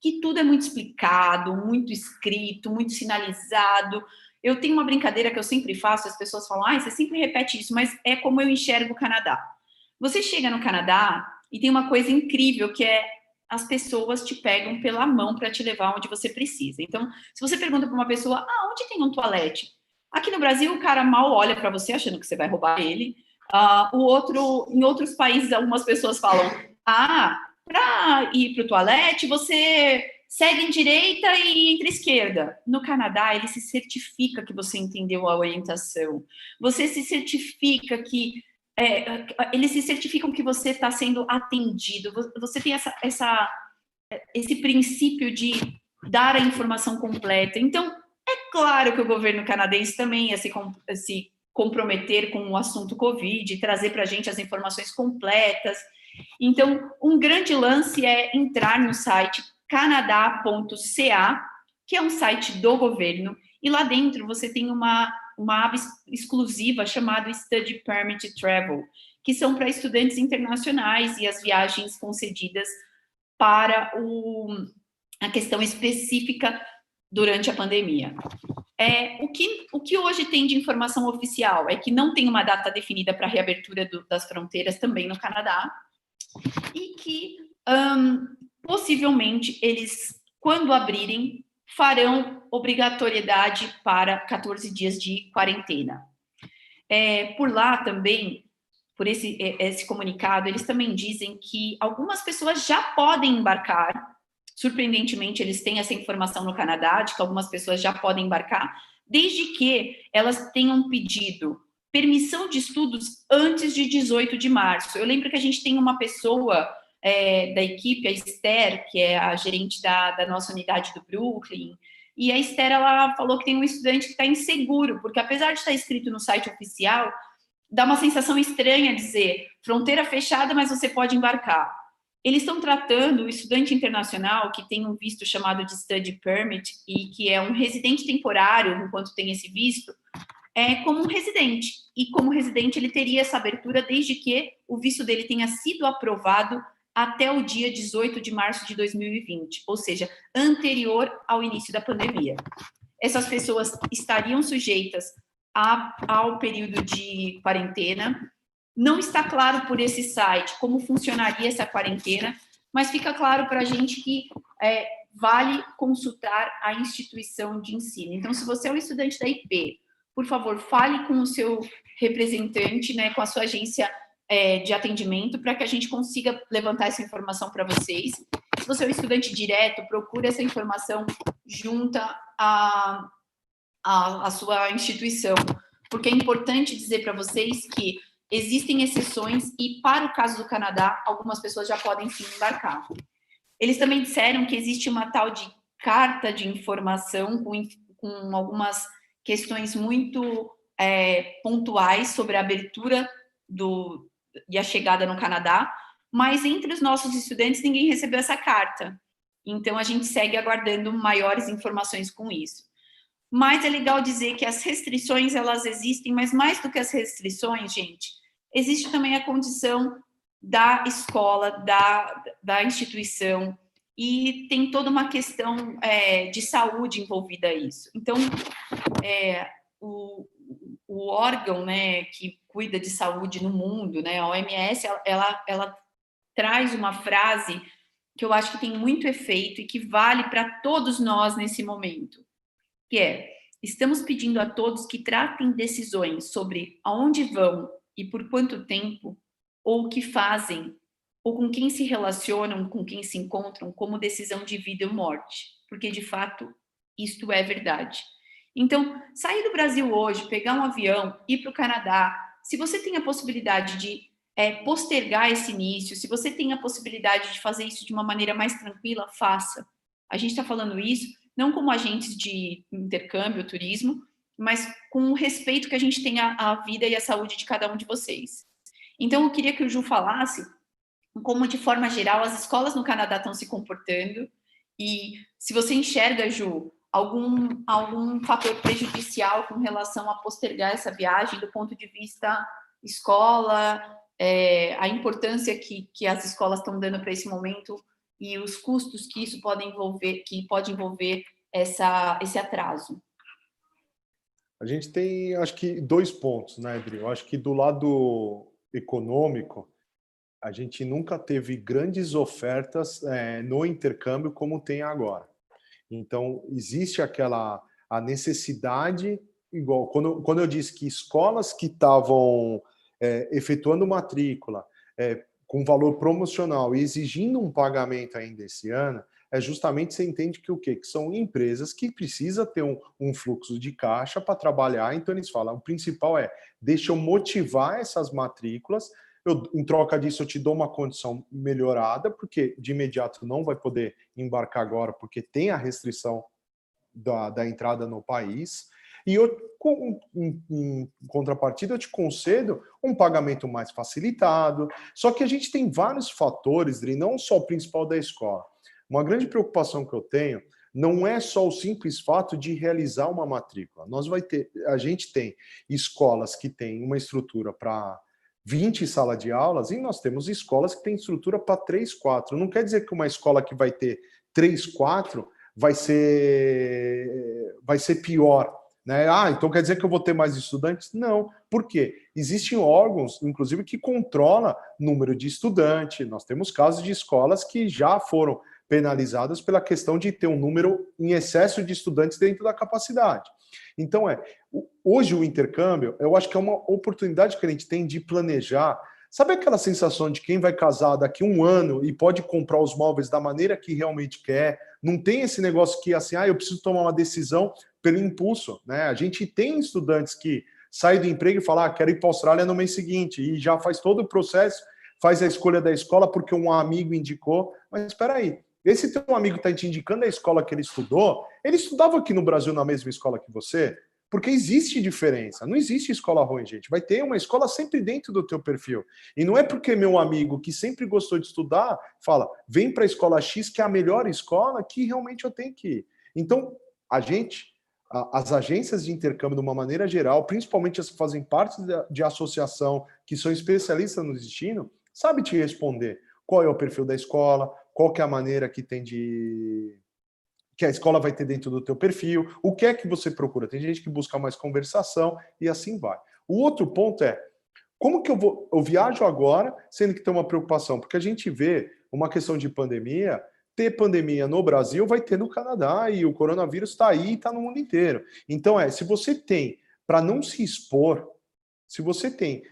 que tudo é muito explicado, muito escrito, muito sinalizado. Eu tenho uma brincadeira que eu sempre faço, as pessoas falam, você sempre repete isso, mas é como eu enxergo o Canadá. Você chega no Canadá e tem uma coisa incrível que é as pessoas te pegam pela mão para te levar onde você precisa. Então, se você pergunta para uma pessoa, onde tem um toalete? Aqui no Brasil, o cara mal olha para você achando que você vai roubar ele. Em outros países, algumas pessoas falam, para ir para o toalete, você segue em direita e entre esquerda. No Canadá, ele se certifica que você entendeu a orientação. Você se certifica que eles se certificam que você está sendo atendido. Você tem esse princípio de dar a informação completa. Então, é claro que o governo canadense também ia se comprometer com o assunto Covid, trazer para a gente as informações completas. Então, um grande lance é entrar no site canadá.ca, que é um site do governo, e lá dentro você tem uma aba exclusiva chamada Study Permit Travel, que são para estudantes internacionais e as viagens concedidas para a questão específica durante a pandemia. O que hoje tem de informação oficial é que não tem uma data definida para a reabertura das fronteiras também no Canadá, e que possivelmente eles, quando abrirem, farão obrigatoriedade para 14 dias de quarentena. Por lá também, por esse comunicado, eles também dizem que algumas pessoas já podem embarcar. Surpreendentemente, eles têm essa informação no Canadá, de que algumas pessoas já podem embarcar, desde que elas tenham pedido permissão de estudos antes de 18 de março. Eu lembro que a gente tem uma pessoa da equipe, a Esther, que é a gerente da nossa unidade do Brooklyn, e a Esther, ela falou que tem um estudante que está inseguro, porque apesar de estar escrito no site oficial, dá uma sensação estranha dizer fronteira fechada, mas você pode embarcar. Eles estão tratando o estudante internacional que tem um visto chamado de Study Permit e que é um residente temporário enquanto tem esse visto, como um residente. E como residente ele teria essa abertura desde que o visto dele tenha sido aprovado até o dia 18 de março de 2020, ou seja, anterior ao início da pandemia. Essas pessoas estariam sujeitas ao período de quarentena. Não está claro por esse site como funcionaria essa quarentena, mas fica claro para a gente que vale consultar a instituição de ensino. Então, se você é um estudante da IP, por favor, fale com o seu representante, né, com a sua agência de atendimento, para que a gente consiga levantar essa informação para vocês. Se você é um estudante direto, procure essa informação junto à sua instituição, porque é importante dizer para vocês que existem exceções e, para o caso do Canadá, algumas pessoas já podem sim embarcar. Eles também disseram que existe uma tal de carta de informação com algumas questões muito pontuais sobre a abertura e a chegada no Canadá, mas entre os nossos estudantes ninguém recebeu essa carta. Então, a gente segue aguardando maiores informações com isso. Mas é legal dizer que as restrições, elas existem, mas mais do que as restrições, gente, existe também a condição da escola, da instituição, e tem toda uma questão de saúde envolvida a isso. Então, o órgão, né, que cuida de saúde no mundo, né, a OMS, ela traz uma frase que eu acho que tem muito efeito e que vale para todos nós nesse momento, que estamos pedindo a todos que tratem decisões sobre aonde vão e por quanto tempo, ou o que fazem, ou com quem se relacionam, com quem se encontram, como decisão de vida ou morte, porque de fato isto é verdade. Então, sair do Brasil hoje, pegar um avião, ir para o Canadá, se você tem a possibilidade de postergar esse início, se você tem a possibilidade de fazer isso de uma maneira mais tranquila, faça. A gente está falando isso não como agentes de intercâmbio, turismo, mas com o respeito que a gente tem à vida e à saúde de cada um de vocês. Então, eu queria que o Ju falasse como, de forma geral, as escolas no Canadá estão se comportando e se você enxerga, Ju, algum fator prejudicial com relação a postergar essa viagem do ponto de vista escola, a importância que as escolas estão dando para esse momento e os custos que isso pode envolver esse atraso. A gente tem, acho que, 2 pontos, né, Adri? Eu acho que do lado econômico, a gente nunca teve grandes ofertas no intercâmbio como tem agora. Então, existe a necessidade, igual, quando eu disse que escolas que estavam efetuando matrícula com valor promocional e exigindo um pagamento ainda esse ano, justamente você entende que o quê? Que são empresas que precisam ter um fluxo de caixa para trabalhar, então eles falam, o principal deixa eu motivar essas matrículas, em troca disso eu te dou uma condição melhorada, porque de imediato não vai poder embarcar agora, porque tem a restrição da entrada no país, e eu, em contrapartida, eu te concedo um pagamento mais facilitado. Só que a gente tem vários fatores, Dri, não só o principal da escola. Uma grande preocupação que eu tenho não é só o simples fato de realizar uma matrícula. A gente tem escolas que têm uma estrutura para 20 salas de aulas e nós temos escolas que têm estrutura para 3, 4. Não quer dizer que uma escola que vai ter 3, 4 vai ser pior, né? Então quer dizer que eu vou ter mais estudantes? Não. Por quê? Existem órgãos, inclusive, que controlam o número de estudantes. Nós temos casos de escolas que já foram penalizadas pela questão de ter um número em excesso de estudantes dentro da capacidade. Então, hoje o intercâmbio, eu acho que é uma oportunidade que a gente tem de planejar. Sabe aquela sensação de quem vai casar daqui a um ano e pode comprar os móveis da maneira que realmente quer? Não tem esse negócio que, assim, eu preciso tomar uma decisão pelo impulso, né? A gente tem estudantes que saem do emprego e falam, quero ir para a Austrália no mês seguinte, e já faz todo o processo, faz a escolha da escola porque um amigo indicou. Mas espera aí, esse teu amigo está te indicando a escola que ele estudava aqui no Brasil na mesma escola que você? Porque existe diferença, não existe escola ruim, gente. Vai ter uma escola sempre dentro do teu perfil. E não é porque meu amigo que sempre gostou de estudar fala, vem para a escola X, que é a melhor escola, que realmente eu tenho que ir. Então, as agências de intercâmbio, de uma maneira geral, principalmente as que fazem parte de associação, que são especialistas no destino, sabe te responder qual é o perfil da escola, qual que é a maneira que a escola vai ter dentro do teu perfil, o que é que você procura. Tem gente que busca mais conversação e assim vai. O outro ponto é, como que eu viajo agora, sendo que tem uma preocupação? Porque a gente vê uma questão de pandemia, ter pandemia no Brasil vai ter no Canadá, e o coronavírus está aí e está no mundo inteiro. Então, se você tem, para não se expor, se você tem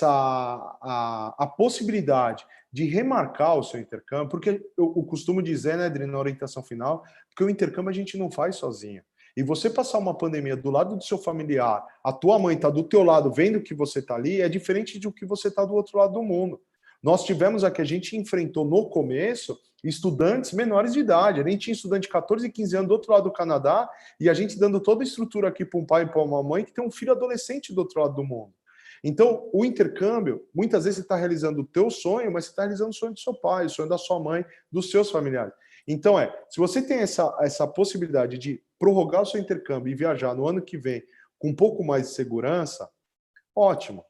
a possibilidade de remarcar o seu intercâmbio, porque eu costumo dizer, né, Adri, na orientação final, que o intercâmbio a gente não faz sozinho. E você passar uma pandemia do lado do seu familiar, a tua mãe está do teu lado vendo que você está ali, é diferente de o que você está do outro lado do mundo. Nós tivemos aqui, a gente enfrentou no começo estudantes menores de idade. A gente tinha estudante de 14 e 15 anos do outro lado do Canadá e a gente dando toda a estrutura aqui para um pai e para uma mãe que tem um filho adolescente do outro lado do mundo. Então, o intercâmbio, muitas vezes você está realizando o teu sonho, mas você está realizando o sonho do seu pai, o sonho da sua mãe, dos seus familiares. Então, se você tem essa possibilidade de prorrogar o seu intercâmbio e viajar no ano que vem com um pouco mais de segurança, ótimo.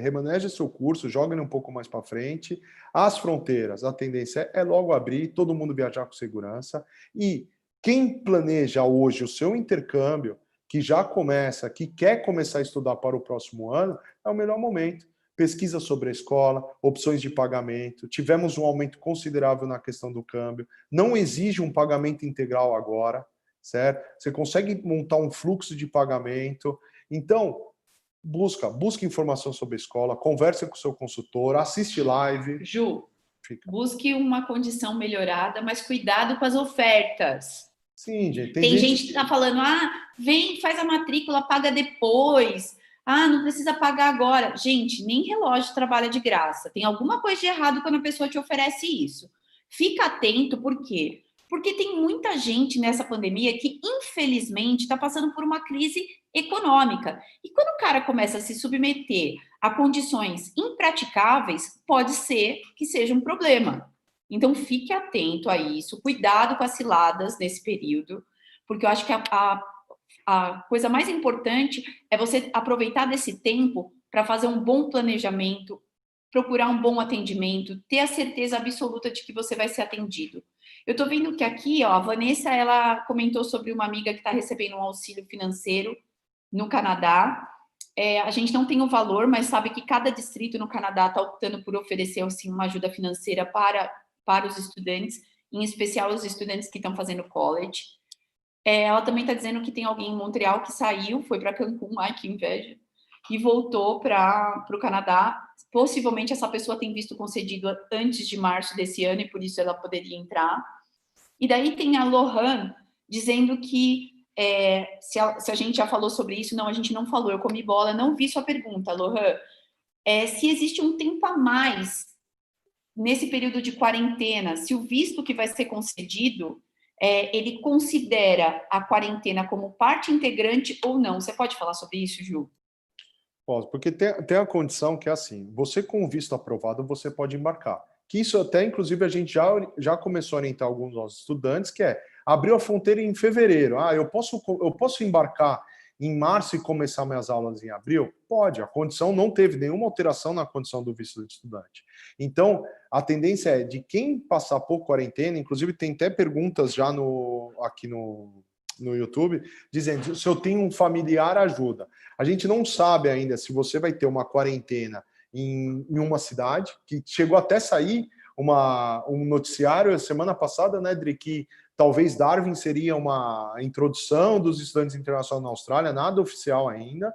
Remaneja seu curso, joga ele um pouco mais para frente. As fronteiras, a tendência é logo abrir, todo mundo viajar com segurança. E quem planeja hoje o seu intercâmbio, que já começa, que quer começar a estudar para o próximo ano, é o melhor momento. Pesquisa sobre a escola, opções de pagamento. Tivemos um aumento considerável na questão do câmbio. Não exige um pagamento integral agora, certo? Você consegue montar um fluxo de pagamento. Então, busca informação sobre a escola, conversa com o seu consultor, assiste live. Ju, busque uma condição melhorada, mas cuidado com as ofertas. Sim, gente. Tem gente que está falando, vem, faz a matrícula, paga depois. Não precisa pagar agora. Gente, nem relógio trabalha de graça. Tem alguma coisa de errado quando a pessoa te oferece isso. Fica atento, por quê? Porque tem muita gente nessa pandemia que, infelizmente, está passando por uma crise econômica. E quando o cara começa a se submeter a condições impraticáveis, pode ser que seja um problema. Então, fique atento a isso, cuidado com as ciladas nesse período, porque eu acho que a coisa mais importante é você aproveitar desse tempo para fazer um bom planejamento, procurar um bom atendimento, ter a certeza absoluta de que você vai ser atendido. Eu estou vendo que aqui, a Vanessa, ela comentou sobre uma amiga que está recebendo um auxílio financeiro no Canadá. A gente não tem o valor, mas sabe que cada distrito no Canadá está optando por oferecer assim, uma ajuda financeira para os estudantes, em especial os estudantes que estão fazendo college. Ela também está dizendo que tem alguém em Montreal que saiu, foi para Cancún, ai que inveja, e voltou para o Canadá. Possivelmente essa pessoa tem visto concedido antes de março desse ano e por isso ela poderia entrar. E daí tem a Lohan dizendo que se a gente já falou sobre isso, não, a gente não falou, eu comi bola, não vi sua pergunta, Lohan. Se existe um tempo a mais nesse período de quarentena, se o visto que vai ser concedido, ele considera a quarentena como parte integrante ou não? Você pode falar sobre isso, Ju? Posso, porque tem a condição que é assim, você com o visto aprovado, você pode embarcar. Que isso até, inclusive, a gente já começou a orientar alguns dos nossos estudantes, que é, abriu a fronteira em fevereiro. Ah, eu posso embarcar em março e começar minhas aulas em abril? Pode, a condição não teve nenhuma alteração na condição do visto de estudante. Então, a tendência é de quem passar por quarentena, inclusive tem até perguntas já aqui no YouTube, dizendo se eu tenho um familiar, ajuda. A gente não sabe ainda se você vai ter uma quarentena em uma cidade, que chegou até sair um noticiário semana passada, né, Dri, que talvez Darwin seria uma introdução dos estudantes internacionais na Austrália, nada oficial ainda,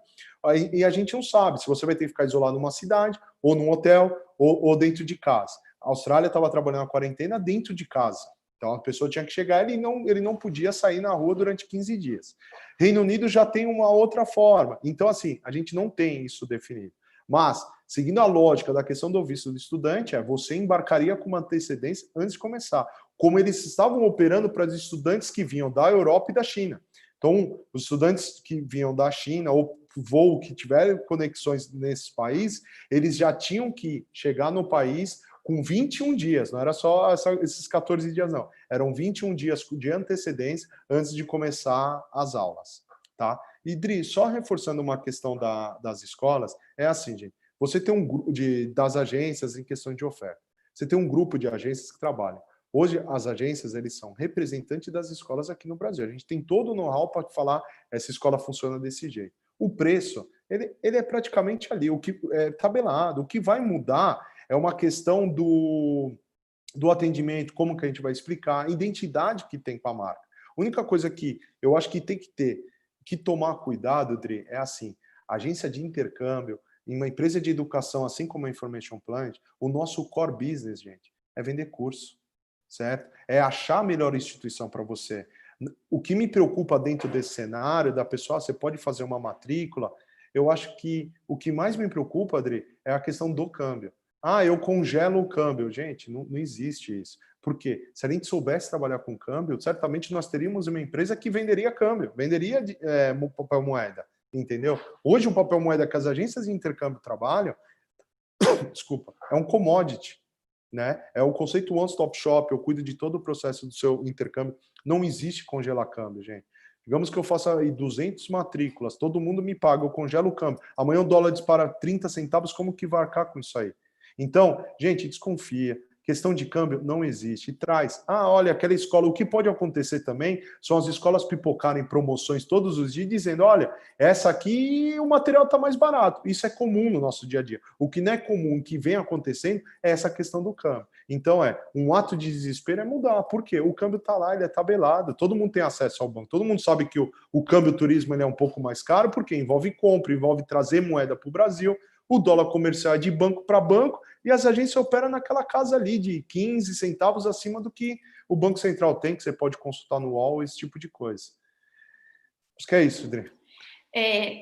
e a gente não sabe se você vai ter que ficar isolado numa cidade, ou num hotel, ou dentro de casa. A Austrália estava trabalhando a quarentena dentro de casa. Então, a pessoa tinha que chegar, ele não podia sair na rua durante 15 dias. Reino Unido já tem uma outra forma. Então, assim, a gente não tem isso definido. Mas, seguindo a lógica da questão do visto do estudante, você embarcaria com uma antecedência antes de começar. Como eles estavam operando para os estudantes que vinham da Europa e da China. Então, os estudantes que vinham da China ou voo que tiveram conexões nesses países, eles já tinham que chegar no país com 21 dias, não era só esses 14 dias, não. Eram 21 dias de antecedência antes de começar as aulas, tá? E, Dri, só reforçando uma questão das escolas, é assim, gente, você tem um grupo das agências em questão de oferta. Você tem um grupo de agências que trabalham. Hoje, as agências, eles são representantes das escolas aqui no Brasil. A gente tem todo o know-how para falar essa escola funciona desse jeito. O preço, ele é praticamente ali, o que é tabelado. O que vai mudar é uma questão do atendimento, como que a gente vai explicar, a identidade que tem com a marca. A única coisa que eu acho que tem que tomar cuidado, Dri, é assim, agência de intercâmbio, em uma empresa de educação, assim como a Information Plant, o nosso core business, gente, é vender curso, certo? É achar a melhor instituição para você. O que me preocupa dentro desse cenário, da pessoa, você pode fazer uma matrícula, eu acho que o que mais me preocupa, Adri, é a questão do câmbio. Ah, eu congelo o câmbio. Gente, não existe isso. Por quê? Se a gente soubesse trabalhar com câmbio, certamente nós teríamos uma empresa que venderia câmbio, venderia papel moeda, entendeu? Hoje o papel moeda que as agências de intercâmbio trabalham, desculpa, é um commodity, né? É o conceito one-stop shop, eu cuido de todo o processo do seu intercâmbio. Não existe congelar câmbio, gente. Digamos que eu faça aí 200 matrículas, todo mundo me paga, eu congelo o câmbio. Amanhã o dólar dispara 30 centavos, como que vai arcar com isso aí? Então, gente, desconfia. Questão de câmbio não existe. E traz. Ah, olha, aquela escola. O que pode acontecer também são as escolas pipocarem promoções todos os dias, dizendo: olha, essa aqui o material está mais barato. Isso é comum no nosso dia a dia. O que não é comum, que vem acontecendo, é essa questão do câmbio. Então, um ato de desespero é mudar. Por quê? O câmbio está lá, ele é tabelado. Todo mundo tem acesso ao banco. Todo mundo sabe que o câmbio turismo ele é um pouco mais caro, porque envolve compra, envolve trazer moeda para o Brasil. O dólar comercial é de banco para banco e as agências operam naquela casa ali de 15 centavos acima do que o Banco Central tem, que você pode consultar no UOL, esse tipo de coisa. Acho que é isso, Adri.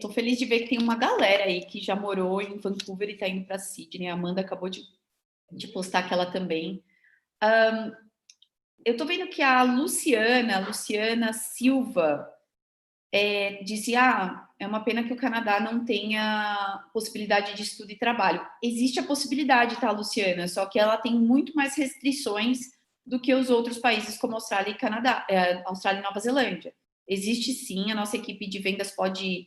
Tô feliz de ver que tem uma galera aí que já morou em Vancouver e está indo para Sydney. A Amanda acabou de postar aquela também. Eu tô vendo que a Luciana Silva, dizia: é uma pena que o Canadá não tenha possibilidade de estudo e trabalho. Existe a possibilidade, tá, Luciana? Só que ela tem muito mais restrições do que os outros países como Austrália e Canadá, Austrália e Nova Zelândia. Existe sim, a nossa equipe de vendas pode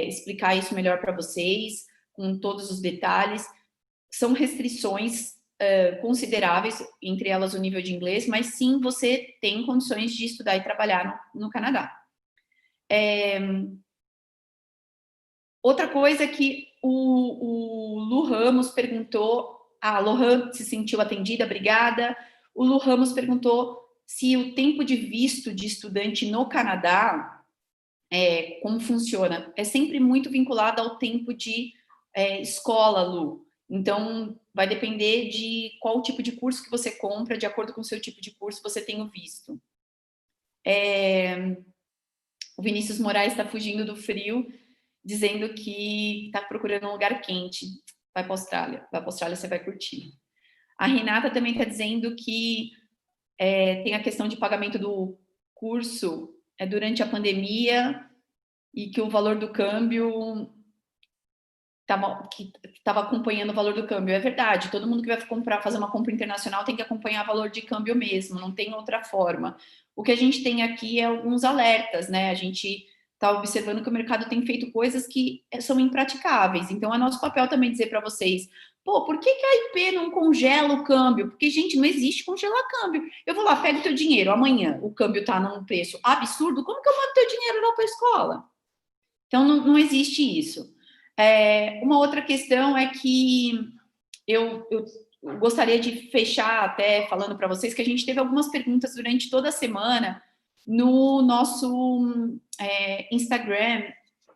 explicar isso melhor para vocês, com todos os detalhes. São restrições consideráveis, entre elas o nível de inglês, mas sim, você tem condições de estudar e trabalhar no Canadá. Outra coisa é que o Lu Ramos perguntou, a Lohan se sentiu atendida, obrigada. O Lu Ramos perguntou se o tempo de visto de estudante no Canadá, como funciona. É sempre muito vinculado ao tempo de escola, Lu. Então, vai depender de qual tipo de curso que você compra, de acordo com o seu tipo de curso, você tem o visto. O Vinícius Moraes está fugindo do frio, dizendo que está procurando um lugar quente. Vai para a Austrália. Vai para a Austrália, você vai curtir. A Renata também está dizendo que tem a questão de pagamento do curso durante a pandemia e que o valor do câmbio que estava acompanhando o valor do câmbio. É verdade, todo mundo que vai fazer uma compra internacional tem que acompanhar o valor de câmbio mesmo, não tem outra forma. O que a gente tem aqui é alguns alertas, né? A gente está observando que o mercado tem feito coisas que são impraticáveis. Então, é nosso papel também dizer para vocês, pô, por que a IP não congela o câmbio? Porque, gente, não existe congelar câmbio. Eu vou lá, pego o teu dinheiro, amanhã o câmbio está num preço absurdo, como que eu mando teu dinheiro lá para a escola? Então, não existe isso. Uma outra questão é que eu gostaria de fechar até falando para vocês que a gente teve algumas perguntas durante toda a semana no nosso Instagram,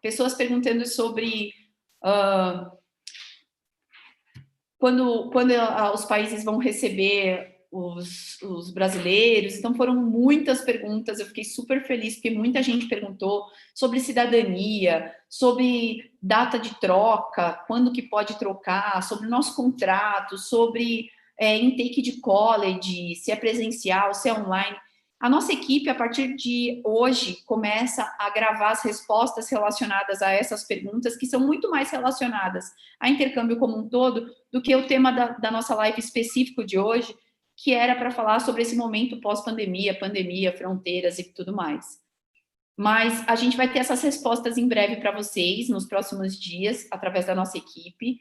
pessoas perguntando sobre quando os países vão receber os brasileiros. Então foram muitas perguntas, eu fiquei super feliz porque muita gente perguntou sobre cidadania, sobre data de troca, quando que pode trocar, sobre o nosso contrato, sobre intake de college, se é presencial, se é online. A nossa equipe, a partir de hoje, começa a gravar as respostas relacionadas a essas perguntas, que são muito mais relacionadas a intercâmbio como um todo, do que o tema da nossa live específico de hoje, que era para falar sobre esse momento pós-pandemia, pandemia, fronteiras e tudo mais. Mas a gente vai ter essas respostas em breve para vocês, nos próximos dias, através da nossa equipe.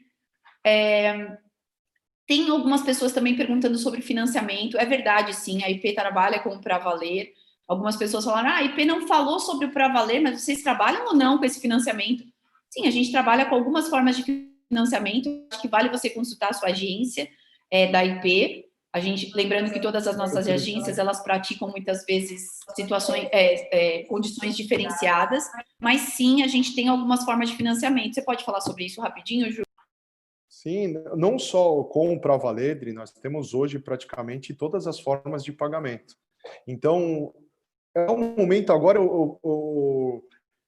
Tem algumas pessoas também perguntando sobre financiamento. É verdade, sim, a IP trabalha com o Pra Valer. Algumas pessoas falaram, a IP não falou sobre o Pra Valer, mas vocês trabalham ou não com esse financiamento? Sim, a gente trabalha com algumas formas de financiamento. Acho que vale você consultar a sua agência da IP. A gente, lembrando que todas as nossas agências, elas praticam muitas vezes situações, condições diferenciadas, mas sim, a gente tem algumas formas de financiamento. Você pode falar sobre isso rapidinho, Ju? Sim, não só com o Pra Valer, Dri, nós temos hoje praticamente todas as formas de pagamento. Então, é um momento agora eu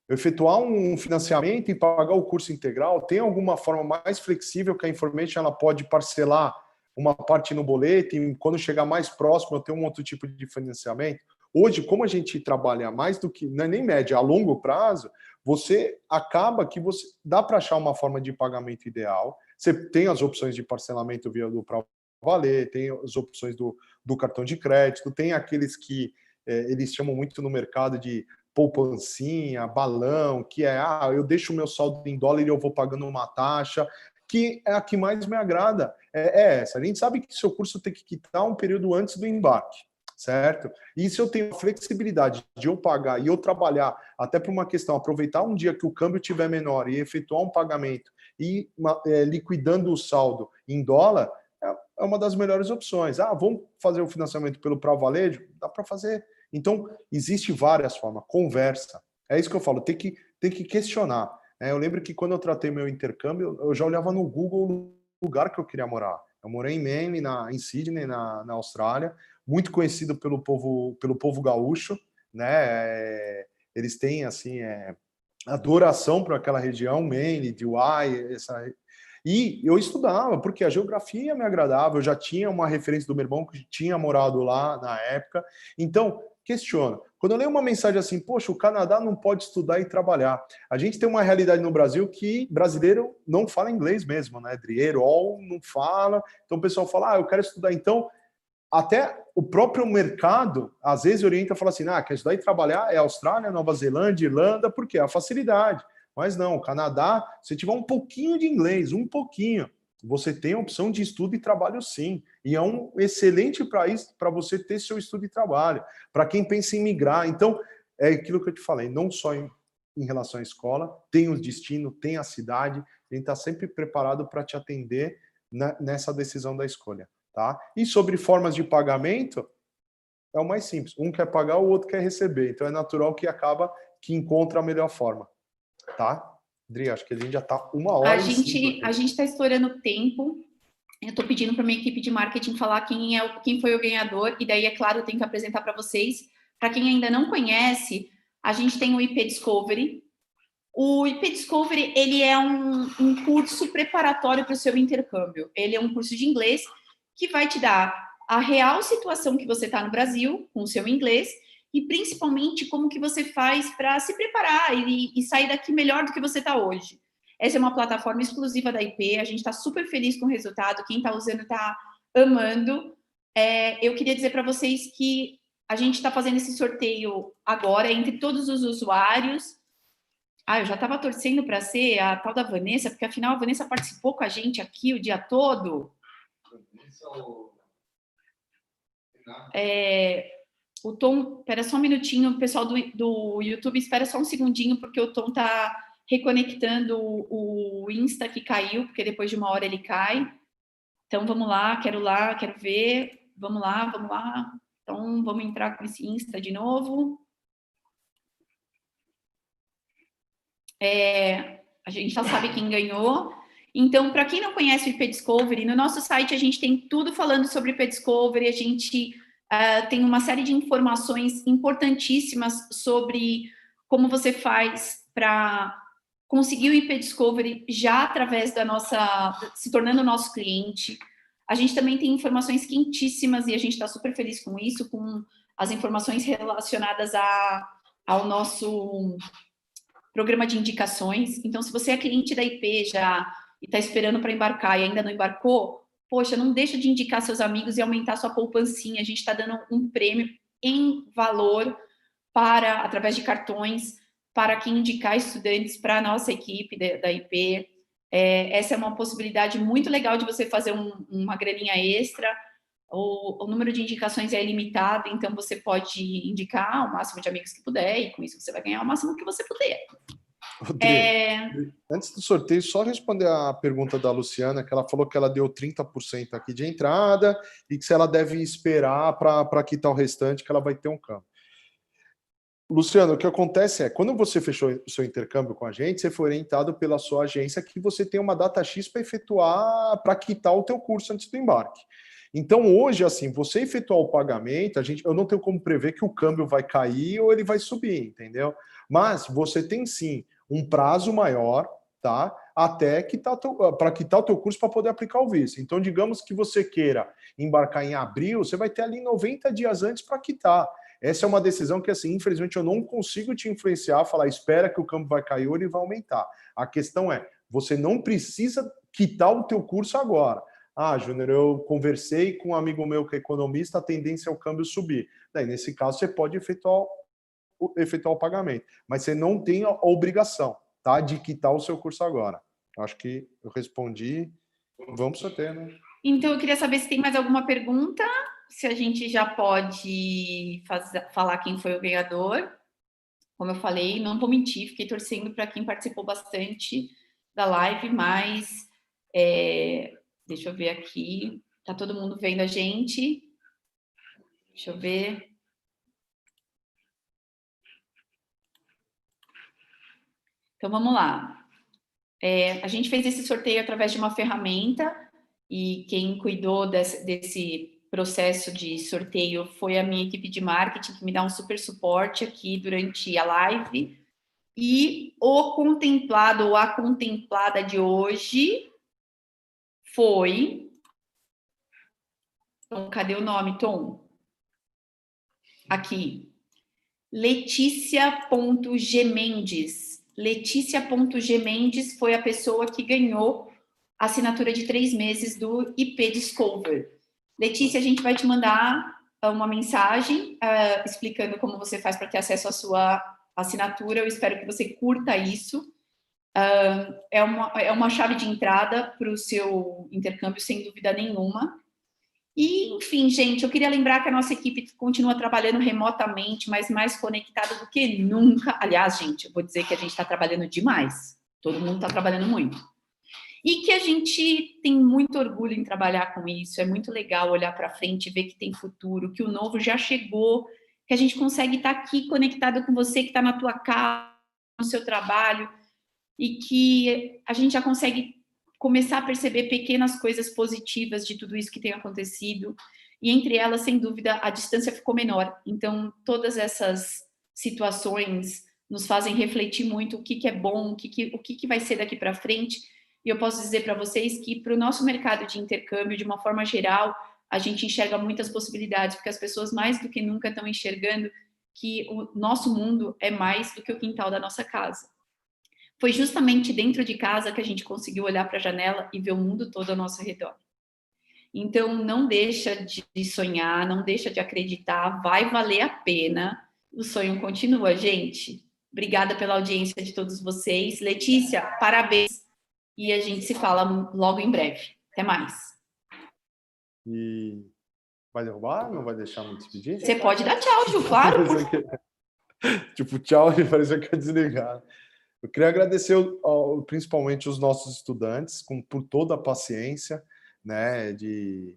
efetuar um financiamento e pagar o curso integral. Tem alguma forma mais flexível que a Information ela pode parcelar uma parte no boleto e quando chegar mais próximo eu tenho um outro tipo de financiamento? Hoje, como a gente trabalha mais do que, não é nem média, a longo prazo, você acaba que você dá para achar uma forma de pagamento ideal. Você tem as opções de parcelamento via do Pra Valer, tem as opções do cartão de crédito, tem aqueles que eles chamam muito no mercado de poupancinha, balão, que eu deixo o meu saldo em dólar e eu vou pagando uma taxa, que é a que mais me agrada, é essa. A gente sabe que seu curso tem que quitar um período antes do embarque, certo? E se eu tenho a flexibilidade de eu pagar e eu trabalhar até por uma questão, aproveitar um dia que o câmbio estiver menor e efetuar um pagamento e liquidando o saldo em dólar, é uma das melhores opções. Vamos fazer o financiamento pelo Pra Valer? Dá para fazer. Então, existe várias formas. Conversa. É isso que eu falo, tem que questionar. Eu lembro que quando eu tratei meu intercâmbio, eu já olhava no Google o lugar que eu queria morar. Eu morei em Maine, em Sydney, na Austrália, muito conhecido pelo povo gaúcho, né? Eles têm, assim, adoração por aquela região, Maine, Dewey, e eu estudava, porque a geografia me agradava, eu já tinha uma referência do meu irmão que tinha morado lá na época. Então, questiona. Quando eu leio uma mensagem assim, poxa, o Canadá não pode estudar e trabalhar. A gente tem uma realidade no Brasil que brasileiro não fala inglês mesmo, né? Drierol não fala. Então o pessoal fala, eu quero estudar. Então, até o próprio mercado, às vezes, orienta e fala assim, quer estudar e trabalhar é Austrália, Nova Zelândia, Irlanda, porque é a facilidade. Mas não, Canadá, se tiver um pouquinho de inglês, um pouquinho, você tem a opção de estudo e trabalho sim. E é um excelente país para você ter seu estudo e trabalho. Para quem pensa em migrar. Então, é aquilo que eu te falei, não só em relação à escola, tem o destino, tem a cidade, a gente está sempre preparado para te atender nessa decisão da escolha. Tá? E sobre formas de pagamento, é o mais simples. Um quer pagar, o outro quer receber. Então, é natural que encontra a melhor forma. Tá? Dri, acho que a gente já está 1h05. A gente está estourando o tempo. Eu estou pedindo para minha equipe de marketing falar quem foi o ganhador, e daí, é claro, eu tenho que apresentar para vocês. Para quem ainda não conhece, a gente tem o IP Discovery. O IP Discovery, ele é um curso preparatório para o seu intercâmbio. Ele é um curso de inglês que vai te dar a real situação que você está no Brasil, com o seu inglês, e principalmente como que você faz para se preparar e sair daqui melhor do que você está hoje. Essa é uma plataforma exclusiva da IP, a gente está super feliz com o resultado, quem está usando está amando. Eu queria dizer para vocês que a gente está fazendo esse sorteio agora entre todos os usuários. Eu já estava torcendo para ser a tal da Vanessa, porque afinal a Vanessa participou com a gente aqui o dia todo. O Tom, espera só um minutinho, o pessoal do YouTube, espera só um segundinho, porque o Tom está reconectando o Insta que caiu, porque depois de 1 hora ele cai. Então, vamos lá, quero ver. Vamos lá. Então, vamos entrar com esse Insta de novo. A gente já sabe quem ganhou. Então, para quem não conhece o IP Discovery, no nosso site a gente tem tudo falando sobre o IP Discovery, a gente tem uma série de informações importantíssimas sobre como você faz para conseguir o IP Discovery já através da se tornando nosso cliente. A gente também tem informações quentíssimas e a gente está super feliz com isso, com as informações relacionadas ao nosso programa de indicações. Então, se você é cliente da IP já e está esperando para embarcar e ainda não embarcou, poxa, não deixa de indicar seus amigos e aumentar sua poupancinha. A gente está dando um prêmio em valor através de cartões, para quem indicar estudantes para a nossa equipe da IP. Essa é uma possibilidade muito legal de você fazer uma graninha extra. O número de indicações é ilimitado, então você pode indicar o máximo de amigos que puder, e com isso você vai ganhar o máximo que você puder. Rodrigo, antes do sorteio, só responder a pergunta da Luciana, que ela falou que ela deu 30% aqui de entrada e que se ela deve esperar para quitar o restante, que ela vai ter um câmbio. Luciano, o que acontece é, quando você fechou o seu intercâmbio com a gente, você foi orientado pela sua agência que você tem uma data X para efetuar, para quitar o teu curso antes do embarque. Então, hoje, assim, você efetuar o pagamento, eu não tenho como prever que o câmbio vai cair ou ele vai subir, entendeu? Mas você tem, sim, um prazo maior, tá? Até para quitar o teu curso para poder aplicar o visto. Então, digamos que você queira embarcar em abril, você vai ter ali 90 dias antes para quitar. Essa é uma decisão que, assim, infelizmente, eu não consigo te influenciar, falar, espera que o câmbio vai cair ou ele vai aumentar. A questão é, você não precisa quitar o teu curso agora. Júnior, eu conversei com um amigo meu que é economista, a tendência é o câmbio subir. Daí, nesse caso, você pode efetuar o pagamento, mas você não tem a obrigação, tá, de quitar o seu curso agora. Acho que eu respondi. Vamos sorteio, né? Então, eu queria saber se tem mais alguma pergunta, se a gente já pode falar quem foi o ganhador. Como eu falei, não vou mentir, fiquei torcendo para quem participou bastante da live, mas deixa eu ver aqui, tá todo mundo vendo a gente? Deixa eu ver. Então, vamos lá. A gente fez esse sorteio através de uma ferramenta e quem cuidou desse processo de sorteio foi a minha equipe de marketing, que me dá um super suporte aqui durante a live. E o contemplado ou a contemplada de hoje foi... Então, cadê o nome, Tom? Aqui. Letícia.Gmendes. Letícia.Gmendes foi a pessoa que ganhou a assinatura de 3 meses do IP Discover. Letícia, a gente vai te mandar uma mensagem explicando como você faz para ter acesso à sua assinatura. Eu espero que você curta isso. É uma chave de entrada para o seu intercâmbio, sem dúvida nenhuma. E, enfim, gente, eu queria lembrar que a nossa equipe continua trabalhando remotamente, mas mais conectada do que nunca. Aliás, gente, eu vou dizer que a gente está trabalhando demais. Todo mundo está trabalhando muito. E que a gente tem muito orgulho em trabalhar com isso. É muito legal olhar para frente e ver que tem futuro, que o novo já chegou, que a gente consegue estar aqui conectado com você que está na tua casa, no seu trabalho, e que a gente já consegue começar a perceber pequenas coisas positivas de tudo isso que tem acontecido, e entre elas, sem dúvida, a distância ficou menor. Então, todas essas situações nos fazem refletir muito o que é bom, o que vai ser daqui para frente, e eu posso dizer para vocês que para o nosso mercado de intercâmbio, de uma forma geral, a gente enxerga muitas possibilidades, porque as pessoas mais do que nunca estão enxergando que o nosso mundo é mais do que o quintal da nossa casa. Foi justamente dentro de casa que a gente conseguiu olhar para a janela e ver o mundo todo ao nosso redor. Então, não deixa de sonhar, não deixa de acreditar, vai valer a pena. O sonho continua, gente. Obrigada pela audiência de todos vocês. Letícia, parabéns. E a gente se fala logo em breve. Até mais. E vai derrubar? Não vai deixar me despedir? Você pode dar tchau, Ju, claro. Tipo, tchau, e parecia que ia desligar. Eu queria agradecer principalmente os nossos estudantes por toda a paciência, né, de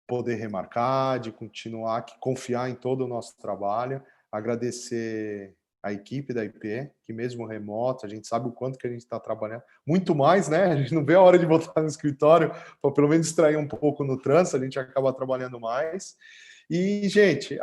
poder remarcar, de continuar, confiar em todo o nosso trabalho, agradecer a equipe da IP, que mesmo remoto, a gente sabe o quanto que a gente está trabalhando, muito mais, né? A gente não vê a hora de voltar no escritório, para pelo menos distrair um pouco no trânsito, a gente acaba trabalhando mais. E, gente,